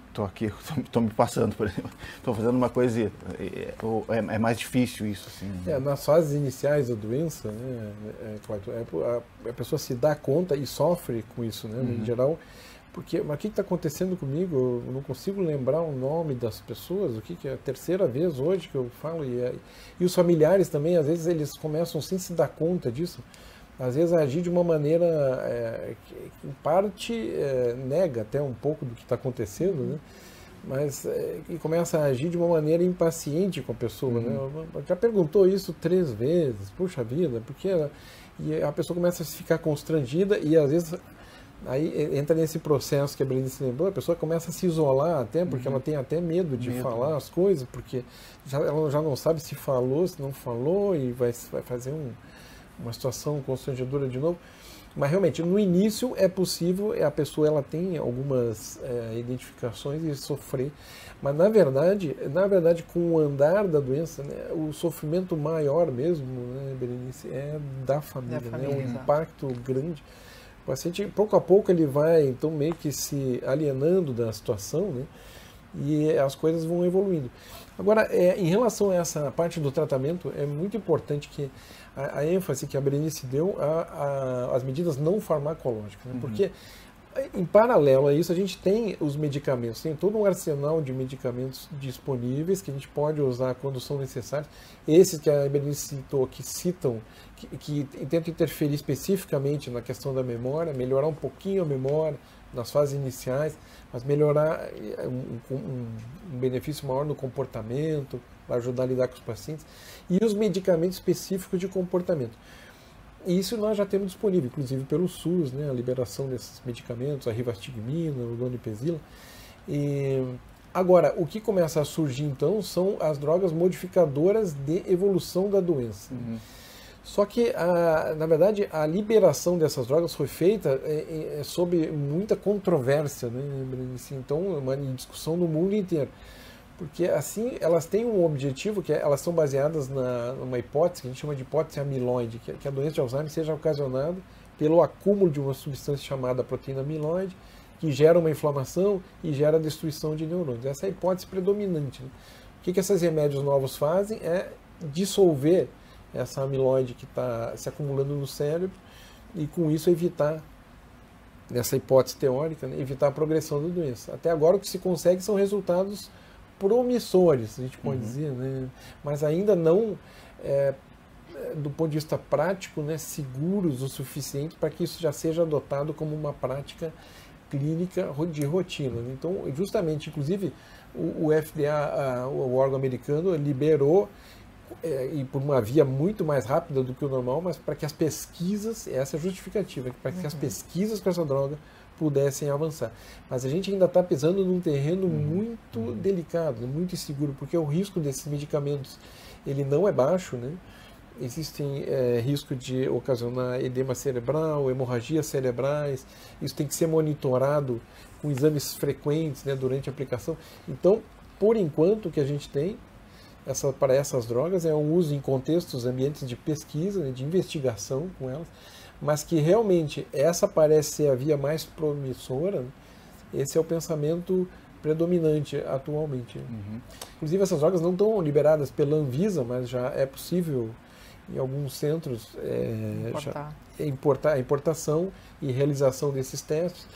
estou aqui, estou me passando, por exemplo, estou fazendo uma coisa... É mais difícil isso, assim? Nas fases iniciais da doença, né, a pessoa se dá conta e sofre com isso, né, em geral... Mas o que está acontecendo comigo? Eu não consigo lembrar o nome das pessoas. O que é a terceira vez hoje que eu falo? E os familiares também, às vezes, eles começam sem se dar conta disso. Às vezes, a agir de uma maneira que, em parte, nega até um pouco do que está acontecendo, né? Mas e começa a agir de uma maneira impaciente com a pessoa, né? Já perguntou isso 3 vezes, puxa vida, porque e a pessoa começa a ficar constrangida e às vezes aí entra nesse processo que a Berenice lembrou, a pessoa começa a se isolar até, porque ela tem até medo de falar as coisas, porque ela já não sabe se falou, se não falou, e vai fazer uma situação constrangedora de novo. Mas realmente, no início é possível, a pessoa ela tem algumas identificações e sofrer, mas na verdade com o andar da doença, né, o sofrimento maior mesmo, né, Berenice, é da família, né, um impacto grande. O paciente, pouco a pouco, ele vai então meio que se alienando da situação, né, e as coisas vão evoluindo. Agora, em relação a essa parte do tratamento, é muito importante que a ênfase que a Berenice deu às medidas não farmacológicas, né? Porque, em paralelo a isso, a gente tem os medicamentos, tem todo um arsenal de medicamentos disponíveis que a gente pode usar quando são necessários. Esses que a Berenice citou, que tentam interferir especificamente na questão da memória, melhorar um pouquinho a memória nas fases iniciais, mas melhorar um benefício maior no comportamento, para ajudar a lidar com os pacientes, e os medicamentos específicos de comportamento. E isso nós já temos disponível, inclusive pelo SUS, né, a liberação desses medicamentos, a rivastigmina, o donepezila. Agora, o que começa a surgir então são as drogas modificadoras de evolução da doença. Só que, na verdade, a liberação dessas drogas foi feita sob muita controvérsia, né? Então, uma discussão no mundo inteiro. Porque, assim, elas têm um objetivo, que elas são baseadas numa hipótese, que a gente chama de hipótese amiloide, que a doença de Alzheimer seja ocasionada pelo acúmulo de uma substância chamada proteína amiloide, que gera uma inflamação e gera destruição de neurônios. Essa é a hipótese predominante, né? O que esses remédios novos fazem é dissolver essa amiloide que está se acumulando no cérebro e com isso evitar, nessa hipótese teórica, né, evitar a progressão da doença. Até agora o que se consegue são resultados promissores, a gente pode dizer, né, mas ainda não, do ponto de vista prático, né, seguros o suficiente para que isso já seja adotado como uma prática clínica de rotina. Então, justamente, inclusive, o FDA, o órgão americano, liberou e por uma via muito mais rápida do que o normal, mas para que as pesquisas, essa é a justificativa, para que as pesquisas com essa droga pudessem avançar. Mas a gente ainda está pisando num terreno muito delicado, muito inseguro, porque o risco desses medicamentos ele não é baixo, né? Existem risco de ocasionar edema cerebral, hemorragias cerebrais, isso tem que ser monitorado com exames frequentes, né, durante a aplicação. Então, por enquanto, o que a gente tem para essas drogas é um uso em contextos, ambientes de pesquisa, né, de investigação com elas, mas que realmente essa parece ser a via mais promissora, né? Esse é o pensamento predominante atualmente. Inclusive essas drogas não estão liberadas pela Anvisa, mas já é possível em alguns centros a importação e realização desses testes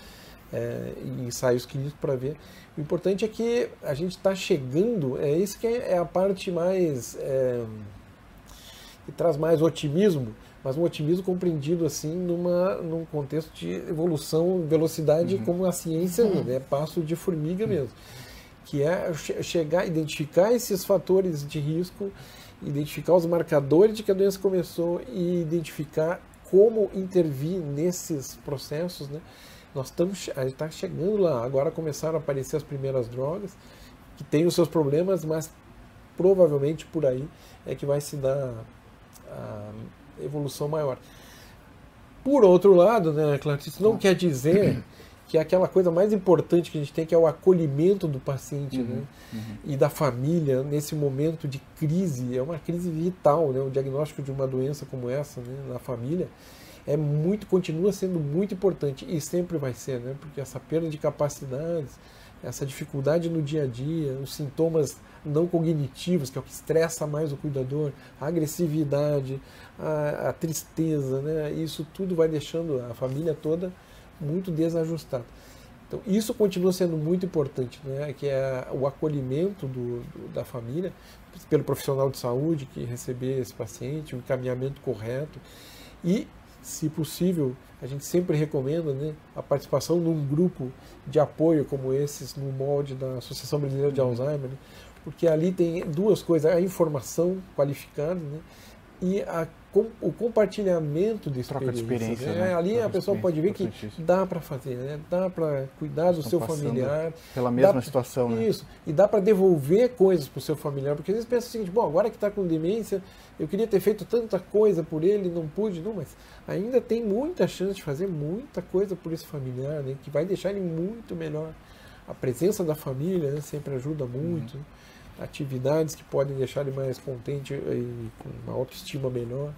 e ensaios clínicos para ver. O importante é que a gente está chegando, isso que é a parte mais que traz mais otimismo, mas um otimismo compreendido assim num contexto de evolução, velocidade como a ciência, né, passo de formiga mesmo, que é identificar esses fatores de risco, identificar os marcadores de que a doença começou e identificar como intervir nesses processos, né? A gente está chegando lá, agora começaram a aparecer as primeiras drogas, que têm os seus problemas, mas provavelmente por aí é que vai se dar a evolução maior. Por outro lado, né, Clark, isso não quer dizer que é aquela coisa mais importante que a gente tem, que é o acolhimento do paciente, né, e da família nesse momento de crise, é uma crise vital, né, o diagnóstico de uma doença como essa, né, na família, continua sendo muito importante e sempre vai ser, né, porque essa perda de capacidades, essa dificuldade no dia a dia, os sintomas não cognitivos, que é o que estressa mais o cuidador, a agressividade, a tristeza, né, isso tudo vai deixando a família toda muito desajustada. Então, isso continua sendo muito importante, né, que é o acolhimento da família pelo profissional de saúde que receber esse paciente, o encaminhamento correto e, se possível, a gente sempre recomenda, né, a participação num grupo de apoio como esses, no molde da Associação Brasileira de Alzheimer, né, porque ali tem duas coisas, a informação qualificada, né, e o compartilhamento de Troca de experiências. experiência, né? Ali a pessoa pode ver que dá para fazer, né? Dá para cuidar do seu familiar. Pela mesma situação, né? Isso. E dá para devolver coisas para o seu familiar, porque às vezes pensa o seguinte, bom, agora que está com demência, eu queria ter feito tanta coisa por ele, não pude, não, mas ainda tem muita chance de fazer muita coisa por esse familiar, né? Que vai deixar ele muito melhor. A presença da família, né, sempre ajuda muito. Atividades que podem deixar ele mais contente e com uma autoestima melhor.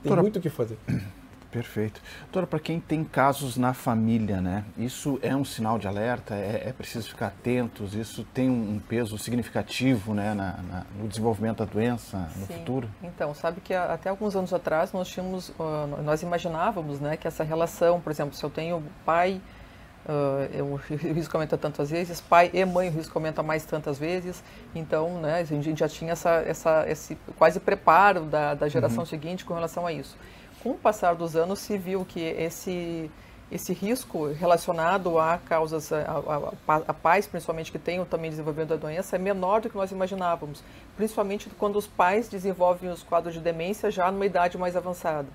Tem muito o que fazer. Perfeito. Doutora, para quem tem casos na família, né? Isso é um sinal de alerta? É preciso ficar atentos? Isso tem um peso significativo, né, no desenvolvimento da doença no futuro? Então, sabe que até alguns anos atrás nós imaginávamos, né, que essa relação, por exemplo, se eu tenho pai, o risco aumenta tantas vezes, pai e mãe o risco aumenta mais tantas vezes, então, né, a gente já tinha esse quase preparo da geração seguinte com relação a isso. Com o passar dos anos se viu que esse risco relacionado a causas, a pais principalmente que tenham também desenvolvimento da doença é menor do que nós imaginávamos, principalmente quando os pais desenvolvem os quadros de demência já numa idade mais avançada.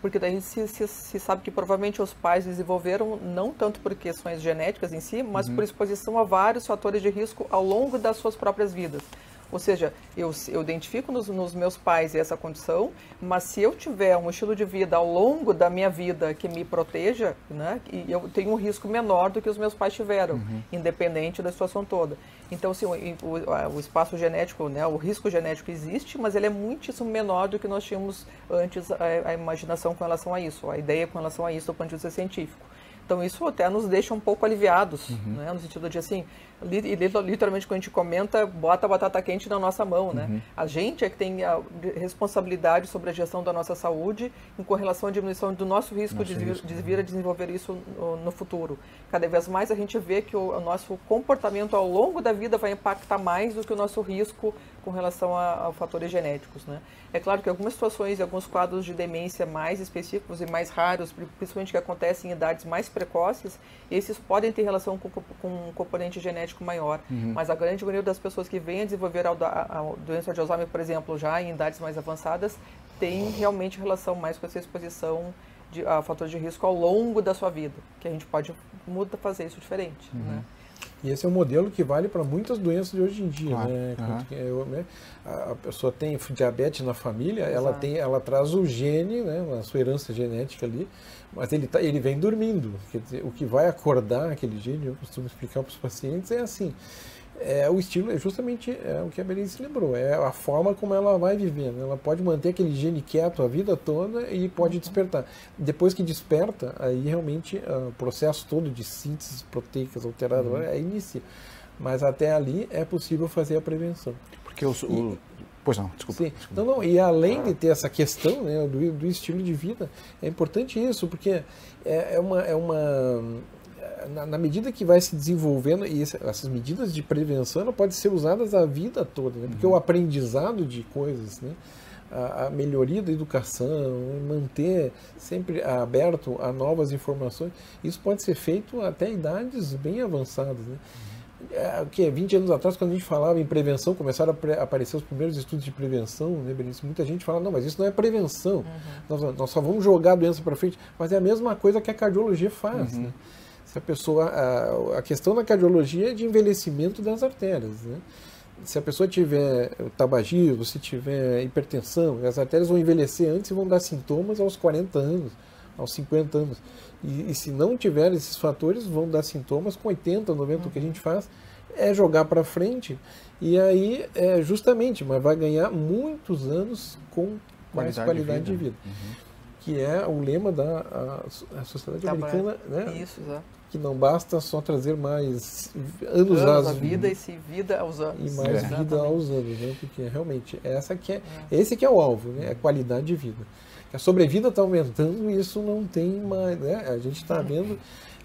Porque daí se sabe que provavelmente os pais desenvolveram não tanto por questões genéticas em si, mas por exposição a vários fatores de risco ao longo das suas próprias vidas. Ou seja, eu identifico nos meus pais essa condição, mas se eu tiver um estilo de vida ao longo da minha vida que me proteja, né, eu tenho um risco menor do que os meus pais tiveram, independente da situação toda. Então, assim, o espaço genético, né, o risco genético existe, mas ele é muitíssimo menor do que nós tínhamos antes a imaginação com relação a isso, a ideia com relação a isso do ponto de vista científico. Então, isso até nos deixa um pouco aliviados, né? No sentido de, assim, literalmente, quando a gente comenta, bota a batata quente na nossa mão, né? A gente é que tem a responsabilidade sobre a gestão da nossa saúde em correlação à diminuição do nosso risco de vir a desenvolver isso no futuro. Cada vez mais a gente vê que o nosso comportamento ao longo da vida vai impactar mais do que o nosso risco com relação a fatores genéticos, né? É claro que algumas situações e alguns quadros de demência mais específicos e mais raros, principalmente que acontecem em idades mais precoces, esses podem ter relação com um componente genético maior. Mas a grande maioria das pessoas que vêm a desenvolver a doença de Alzheimer, por exemplo, já em idades mais avançadas, tem realmente relação mais com essa exposição a fatores de risco ao longo da sua vida, que a gente pode fazer isso diferente, né? E esse é um modelo que vale para muitas doenças de hoje em dia, né? A pessoa tem diabetes na família, ela traz o gene, né, a sua herança genética ali, mas ele vem dormindo. Quer dizer, o que vai acordar aquele gene, eu costumo explicar para os pacientes, é assim, o estilo, justamente o que a Berenice lembrou, é a forma como ela vai vivendo. Ela pode manter aquele gene quieto a vida toda e pode despertar. Depois que desperta, aí realmente o processo todo de síntese proteicas alteradas inicia. Mas até ali é possível fazer a prevenção. Porque pois não, desculpa. Sim. Não, e além de ter essa questão, né, do estilo de vida, é importante isso, porque na medida que vai se desenvolvendo, e essas medidas de prevenção ela pode ser usadas a vida toda, né? Porque o aprendizado de coisas, né? A melhoria da educação, manter sempre aberto a novas informações, isso pode ser feito até idades bem avançadas, né? 20 anos atrás, quando a gente falava em prevenção, começaram a aparecer os primeiros estudos de prevenção, né, Berenice? Muita gente fala, não, mas isso não é prevenção, nós só vamos jogar a doença para frente, mas é a mesma coisa que a cardiologia faz, né? Se a pessoa, a questão da cardiologia é de envelhecimento das artérias, né? Se a pessoa tiver tabagismo, se tiver hipertensão, as artérias vão envelhecer antes e vão dar sintomas aos 40 anos, aos 50 anos. E se não tiver esses fatores, vão dar sintomas com 80, 90. O que a gente faz é jogar para frente e aí, justamente, mas vai ganhar muitos anos com mais qualidade de vida. Que é o lema da Sociedade Americana, né? Isso, exato. Que não basta só trazer mais anos à vida e sim vida aos anos. E mais vida aos anos, né? Porque realmente esse que é o alvo, né? É a qualidade de vida. A sobrevida está aumentando e isso não tem mais, né? A gente está vendo.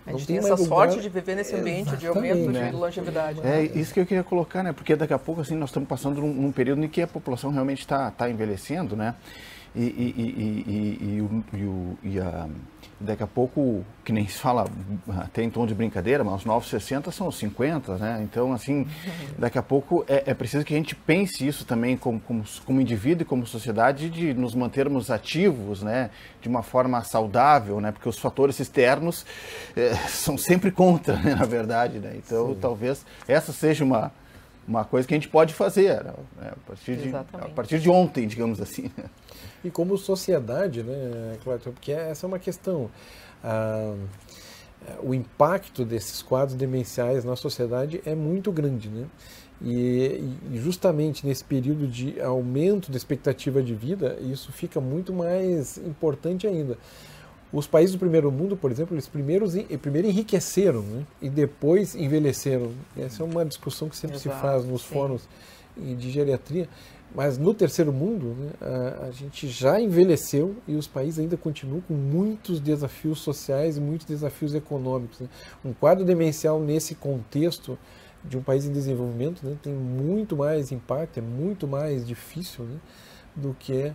A gente tem essa sorte de viver nesse ambiente de aumento de longevidade. É isso que eu queria colocar, né? Porque daqui a pouco assim nós estamos passando num período em que a população realmente está envelhecendo, né? daqui a pouco, que nem se fala até em tom de brincadeira, mas os novos 60 são os 50, né? Então, assim, daqui a pouco é preciso que a gente pense isso também como indivíduo e como sociedade, de nos mantermos ativos, né? De uma forma saudável, né? Porque os fatores externos são sempre contra, né? Na verdade, né? Então, sim, talvez essa seja uma coisa que a gente pode fazer, né? A partir de ontem, digamos assim. E como sociedade, né, Clayton, porque essa é uma questão, o impacto desses quadros demenciais na sociedade é muito grande, né? E justamente nesse período de aumento da expectativa de vida, isso fica muito mais importante ainda. Os países do primeiro mundo, por exemplo, eles primeiro enriqueceram, né, e depois envelheceram. Essa é uma discussão que sempre se faz nos fóruns de geriatria. Mas no terceiro mundo, né, a gente já envelheceu e os países ainda continuam com muitos desafios sociais e muitos desafios econômicos, né? Um quadro demencial nesse contexto de um país em desenvolvimento, né, tem muito mais impacto, é muito mais difícil, né, do que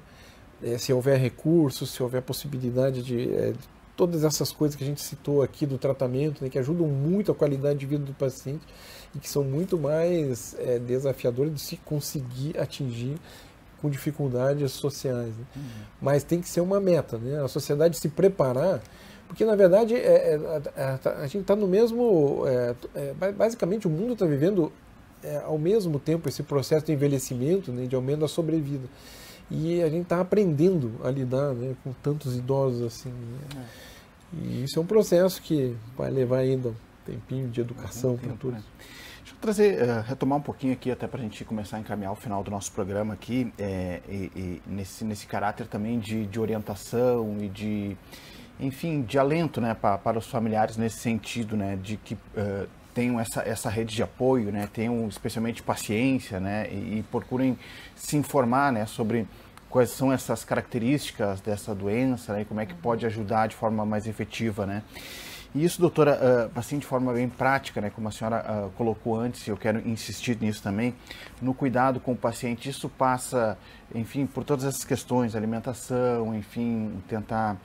se houver recursos, se houver possibilidade de todas essas coisas que a gente citou aqui do tratamento, né, que ajudam muito a qualidade de vida do paciente e que são muito mais desafiadoras de se conseguir atingir com dificuldades sociais, né? Mas tem que ser uma meta, né? A sociedade se preparar, porque na verdade a gente está no mesmo... basicamente o mundo está vivendo ao mesmo tempo esse processo de envelhecimento, né, de aumento da sobrevida. E a gente está aprendendo a lidar, né, com tantos idosos assim, né? E isso é um processo que vai levar ainda um tempinho de educação para tudo. Né? Deixa eu retomar um pouquinho aqui, até para a gente começar a encaminhar o final do nosso programa aqui, nesse caráter também de orientação e de, enfim, de alento, né, para os familiares nesse sentido, né, de que tenham essa rede de apoio, né, tenham especialmente paciência, né, e procurem se informar, né, sobre quais são essas características dessa doença, né, e como é que pode ajudar de forma mais efetiva, né. E isso, doutora, assim, de forma bem prática, né, como a senhora colocou antes, e eu quero insistir nisso também, no cuidado com o paciente, isso passa, enfim, por todas essas questões, alimentação, enfim, tentar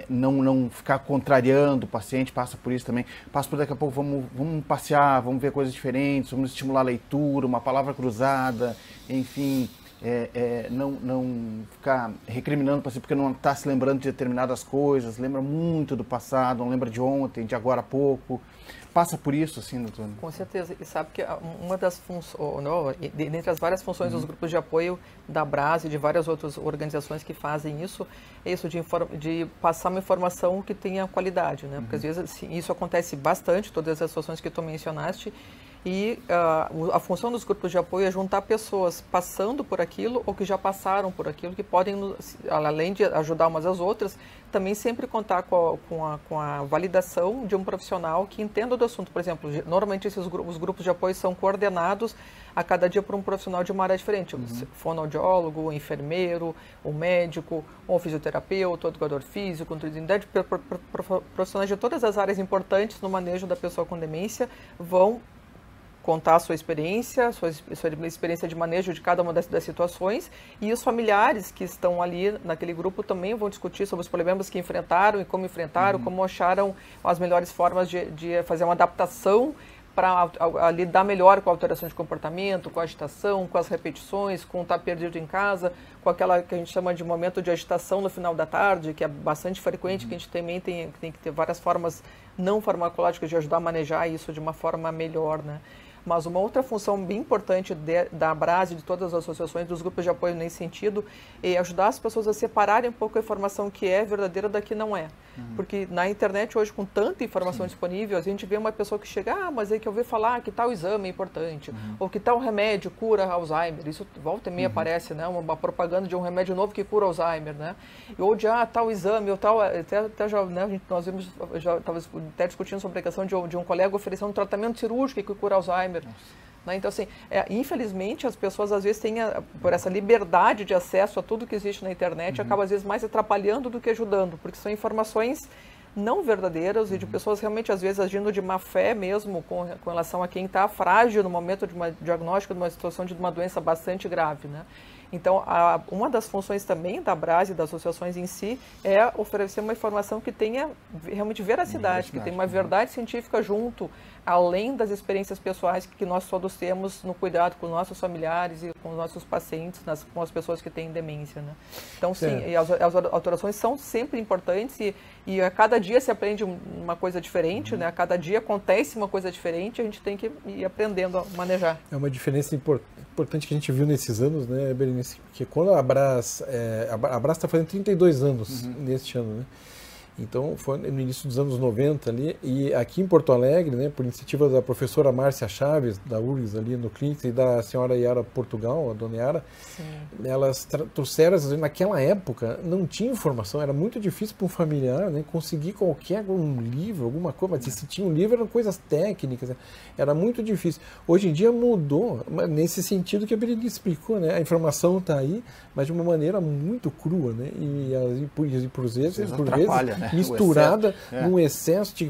não ficar contrariando o paciente, passa por isso também, passa por daqui a pouco, vamos passear, vamos ver coisas diferentes, vamos estimular a leitura, uma palavra cruzada, enfim... não ficar recriminando o paciente porque não está se lembrando de determinadas coisas, lembra muito do passado, não lembra de ontem, de agora a pouco. Passa por isso, assim, doutor? Com certeza. E sabe que uma das funções, dentre as várias funções dos grupos de apoio da Brás e de várias outras organizações que fazem isso, é isso de passar uma informação que tenha qualidade, né? Porque às vezes assim, isso acontece bastante, todas as situações que tu mencionaste. E a função dos grupos de apoio é juntar pessoas passando por aquilo ou que já passaram por aquilo, que podem, além de ajudar umas às outras, também sempre contar com a validação de um profissional que entenda do assunto. Por exemplo, normalmente os grupos de apoio são coordenados a cada dia por um profissional de uma área diferente. Fonoaudiólogo, enfermeiro, um médico, um fisioterapeuta, um educador físico, profissionais de todas as áreas importantes no manejo da pessoa com demência vão contar a sua experiência de manejo de cada uma das situações, e os familiares que estão ali naquele grupo também vão discutir sobre os problemas que enfrentaram e como enfrentaram, como acharam as melhores formas de fazer uma adaptação para lidar melhor com a alteração de comportamento, com a agitação, com as repetições, com estar perdido em casa, com aquela que a gente chama de momento de agitação no final da tarde, que é bastante frequente, que a gente também tem que ter várias formas não farmacológicas de ajudar a manejar isso de uma forma melhor, né? Mas uma outra função bem importante da Brás e de todas as associações, dos grupos de apoio nesse sentido, é ajudar as pessoas a separarem um pouco a informação que é verdadeira da que não é. Porque na internet hoje, com tanta informação disponível, a gente vê uma pessoa que chega, mas é que eu ouvi falar que tal exame é importante, ou que tal remédio cura Alzheimer. Isso volta e meia aparece, né? Uma propaganda de um remédio novo que cura Alzheimer, né? Ou de tal exame, ou tal, até já, né, nós vimos, já estava até discutindo sobre a questão de um colega oferecendo um tratamento cirúrgico que cura Alzheimer. Né? Então, assim, infelizmente, as pessoas às vezes têm, por essa liberdade de acesso a tudo que existe na internet, acaba às vezes mais atrapalhando do que ajudando, porque são informações não verdadeiras e de pessoas realmente, às vezes, agindo de má fé mesmo com relação a quem está frágil no momento de uma diagnóstico de uma situação de uma doença bastante grave, né? Então, uma das funções também da Abrasa e das associações em si é oferecer uma informação que tenha realmente veracidade, que tenha uma verdade científica junto, além das experiências pessoais que nós todos temos no cuidado com nossos familiares e com nossos pacientes, com as pessoas que têm demência, né? Então, sim, e as alterações são sempre importantes e a cada dia se aprende uma coisa diferente, né? A cada dia acontece uma coisa diferente, a gente tem que ir aprendendo a manejar. É uma diferença importante que a gente viu nesses anos, né, Berenice? Porque quando a Abrasa está fazendo 32 anos neste ano, né? Então, foi no início dos anos 90 ali, e aqui em Porto Alegre, né, por iniciativa da professora Márcia Chaves, da URGS ali no Clinics, e da senhora Yara Portugal, a dona Yara, elas trouxeram, naquela época, não tinha informação, era muito difícil para um familiar, né, conseguir um livro, alguma coisa, mas se tinha um livro eram coisas técnicas, né, era muito difícil. Hoje em dia mudou, nesse sentido que a Berenice explicou, né, a informação está aí, mas de uma maneira muito crua, né, e por vezes, né? Misturada num excesso de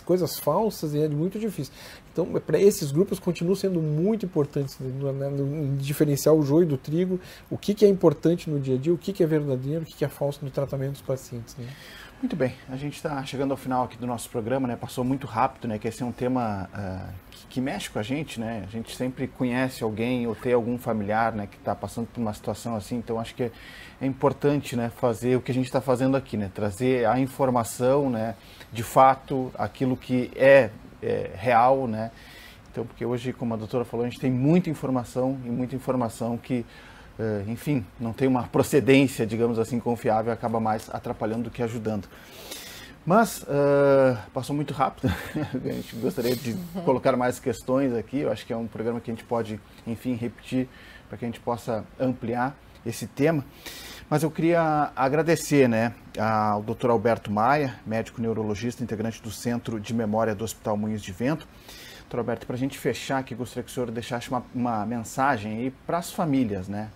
coisas falsas, e é muito difícil. Então, para esses grupos continuam sendo muito importantes, né, no diferenciar o joio do trigo, o que é importante no dia a dia, o que é verdadeiro, o que é falso no tratamento dos pacientes. Né? Muito bem, a gente está chegando ao final aqui do nosso programa, né? Passou muito rápido, né? Que esse é um tema que mexe com a gente, né? A gente sempre conhece alguém ou tem algum familiar, né, que está passando por uma situação assim, então acho que é importante, né, fazer o que a gente está fazendo aqui, né? Trazer a informação, né, de fato, aquilo que é real, né? Então, porque hoje, como a doutora falou, a gente tem muita informação e muita informação que enfim, não tem uma procedência, digamos assim, confiável, acaba mais atrapalhando do que ajudando. Mas passou muito rápido, a gente gostaria de colocar mais questões aqui, eu acho que é um programa que a gente pode, enfim, repetir para que a gente possa ampliar esse tema. Mas eu queria agradecer, né, ao Dr. Alberto Maia, médico neurologista, integrante do Centro de Memória do Hospital Moinhos de Vento. Dr. Alberto, para a gente fechar aqui, gostaria que o senhor deixasse uma mensagem aí para as famílias, né?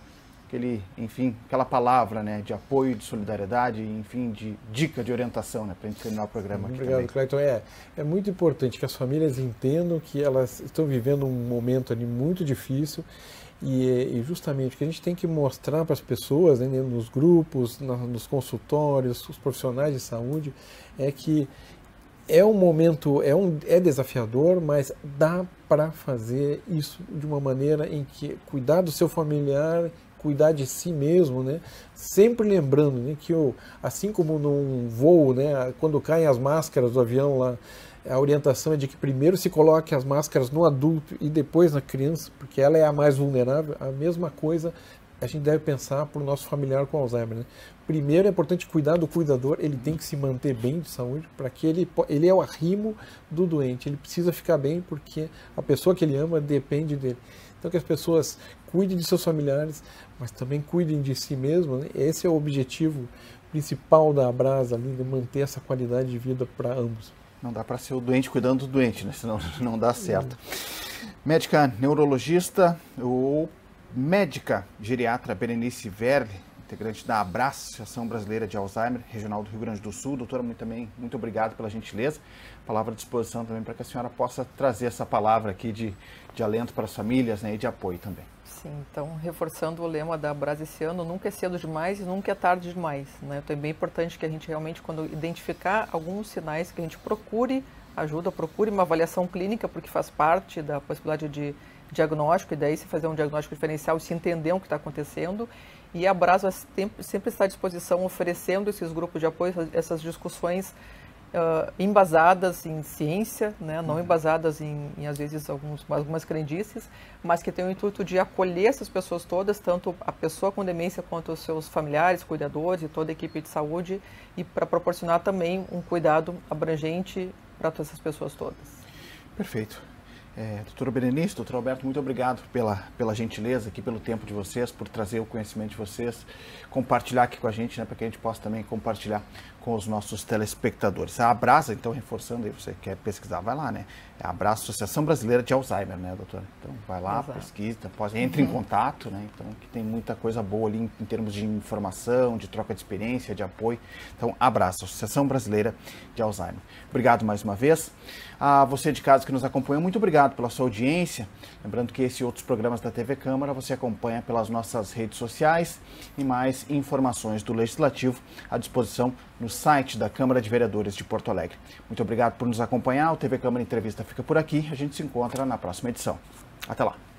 Enfim, aquela palavra, né, de apoio, de solidariedade, enfim, de dica, de orientação, né, para a gente terminar o programa aqui. Obrigado, Cleiton. É muito importante que as famílias entendam que elas estão vivendo um momento ali muito difícil e justamente o que a gente tem que mostrar para as pessoas, né, nos grupos, nos consultórios, os profissionais de saúde, é que é um momento, é desafiador, mas dá para fazer isso de uma maneira em que cuidar do seu familiar, cuidar de si mesmo, né? Sempre lembrando, né, que assim como num voo, né, quando caem as máscaras do avião lá, a orientação é de que primeiro se coloque as máscaras no adulto e depois na criança, porque ela é a mais vulnerável. A mesma coisa a gente deve pensar para o nosso familiar com Alzheimer, né? Primeiro é importante cuidar do cuidador, ele tem que se manter bem de saúde, para que ele é o arrimo do doente, ele precisa ficar bem porque a pessoa que ele ama depende dele. Então que as pessoas cuidem de seus familiares, mas também cuidem de si mesmo, né? Esse é o objetivo principal da Abrasa, ali, de manter essa qualidade de vida para ambos. Não dá para ser o doente cuidando do doente, né? Senão não dá certo. Médica neurologista ou médica geriatra Berenice Verli, integrante da Abrasa, Associação Brasileira de Alzheimer, Regional do Rio Grande do Sul. Doutora, muito obrigado pela gentileza. Palavra à disposição também para que a senhora possa trazer essa palavra aqui de alento para as famílias, né, e de apoio também. Sim, então, reforçando o lema da Abrasa esse ano, nunca é cedo demais e nunca é tarde demais, né? Então é bem importante que a gente realmente, quando identificar alguns sinais, que a gente procure ajuda, procure uma avaliação clínica, porque faz parte da possibilidade de diagnóstico, e daí se fazer um diagnóstico diferencial e se entender o que está acontecendo. E a Abrasa sempre está à disposição, oferecendo esses grupos de apoio, essas discussões embasadas em ciência, né? Não embasadas em às vezes, algumas crendices, mas que tem o intuito de acolher essas pessoas todas, tanto a pessoa com demência quanto os seus familiares, cuidadores e toda a equipe de saúde, e para proporcionar também um cuidado abrangente para todas essas pessoas todas. Perfeito. Doutora Berenice, doutor Alberto, muito obrigado pela gentileza aqui, pelo tempo de vocês, por trazer o conhecimento de vocês, compartilhar aqui com a gente, né, para que a gente possa também compartilhar com os nossos telespectadores. A Abrasa, então, reforçando aí, você quer pesquisar, vai lá, né? É a Abrasa, Associação Brasileira de Alzheimer, né, doutora? Então, vai lá, exato, pesquisa, entre em contato, né? Então, que tem muita coisa boa ali em termos de informação, de troca de experiência, de apoio. Então, Abrasa, Associação Brasileira de Alzheimer. Obrigado mais uma vez. A você de casa que nos acompanha, muito obrigado pela sua audiência. Lembrando que esse e outros programas da TV Câmara você acompanha pelas nossas redes sociais e mais informações do Legislativo à disposição no site da Câmara de Vereadores de Porto Alegre. Muito obrigado por nos acompanhar. O TV Câmara Entrevista fica por aqui. A gente se encontra na próxima edição. Até lá.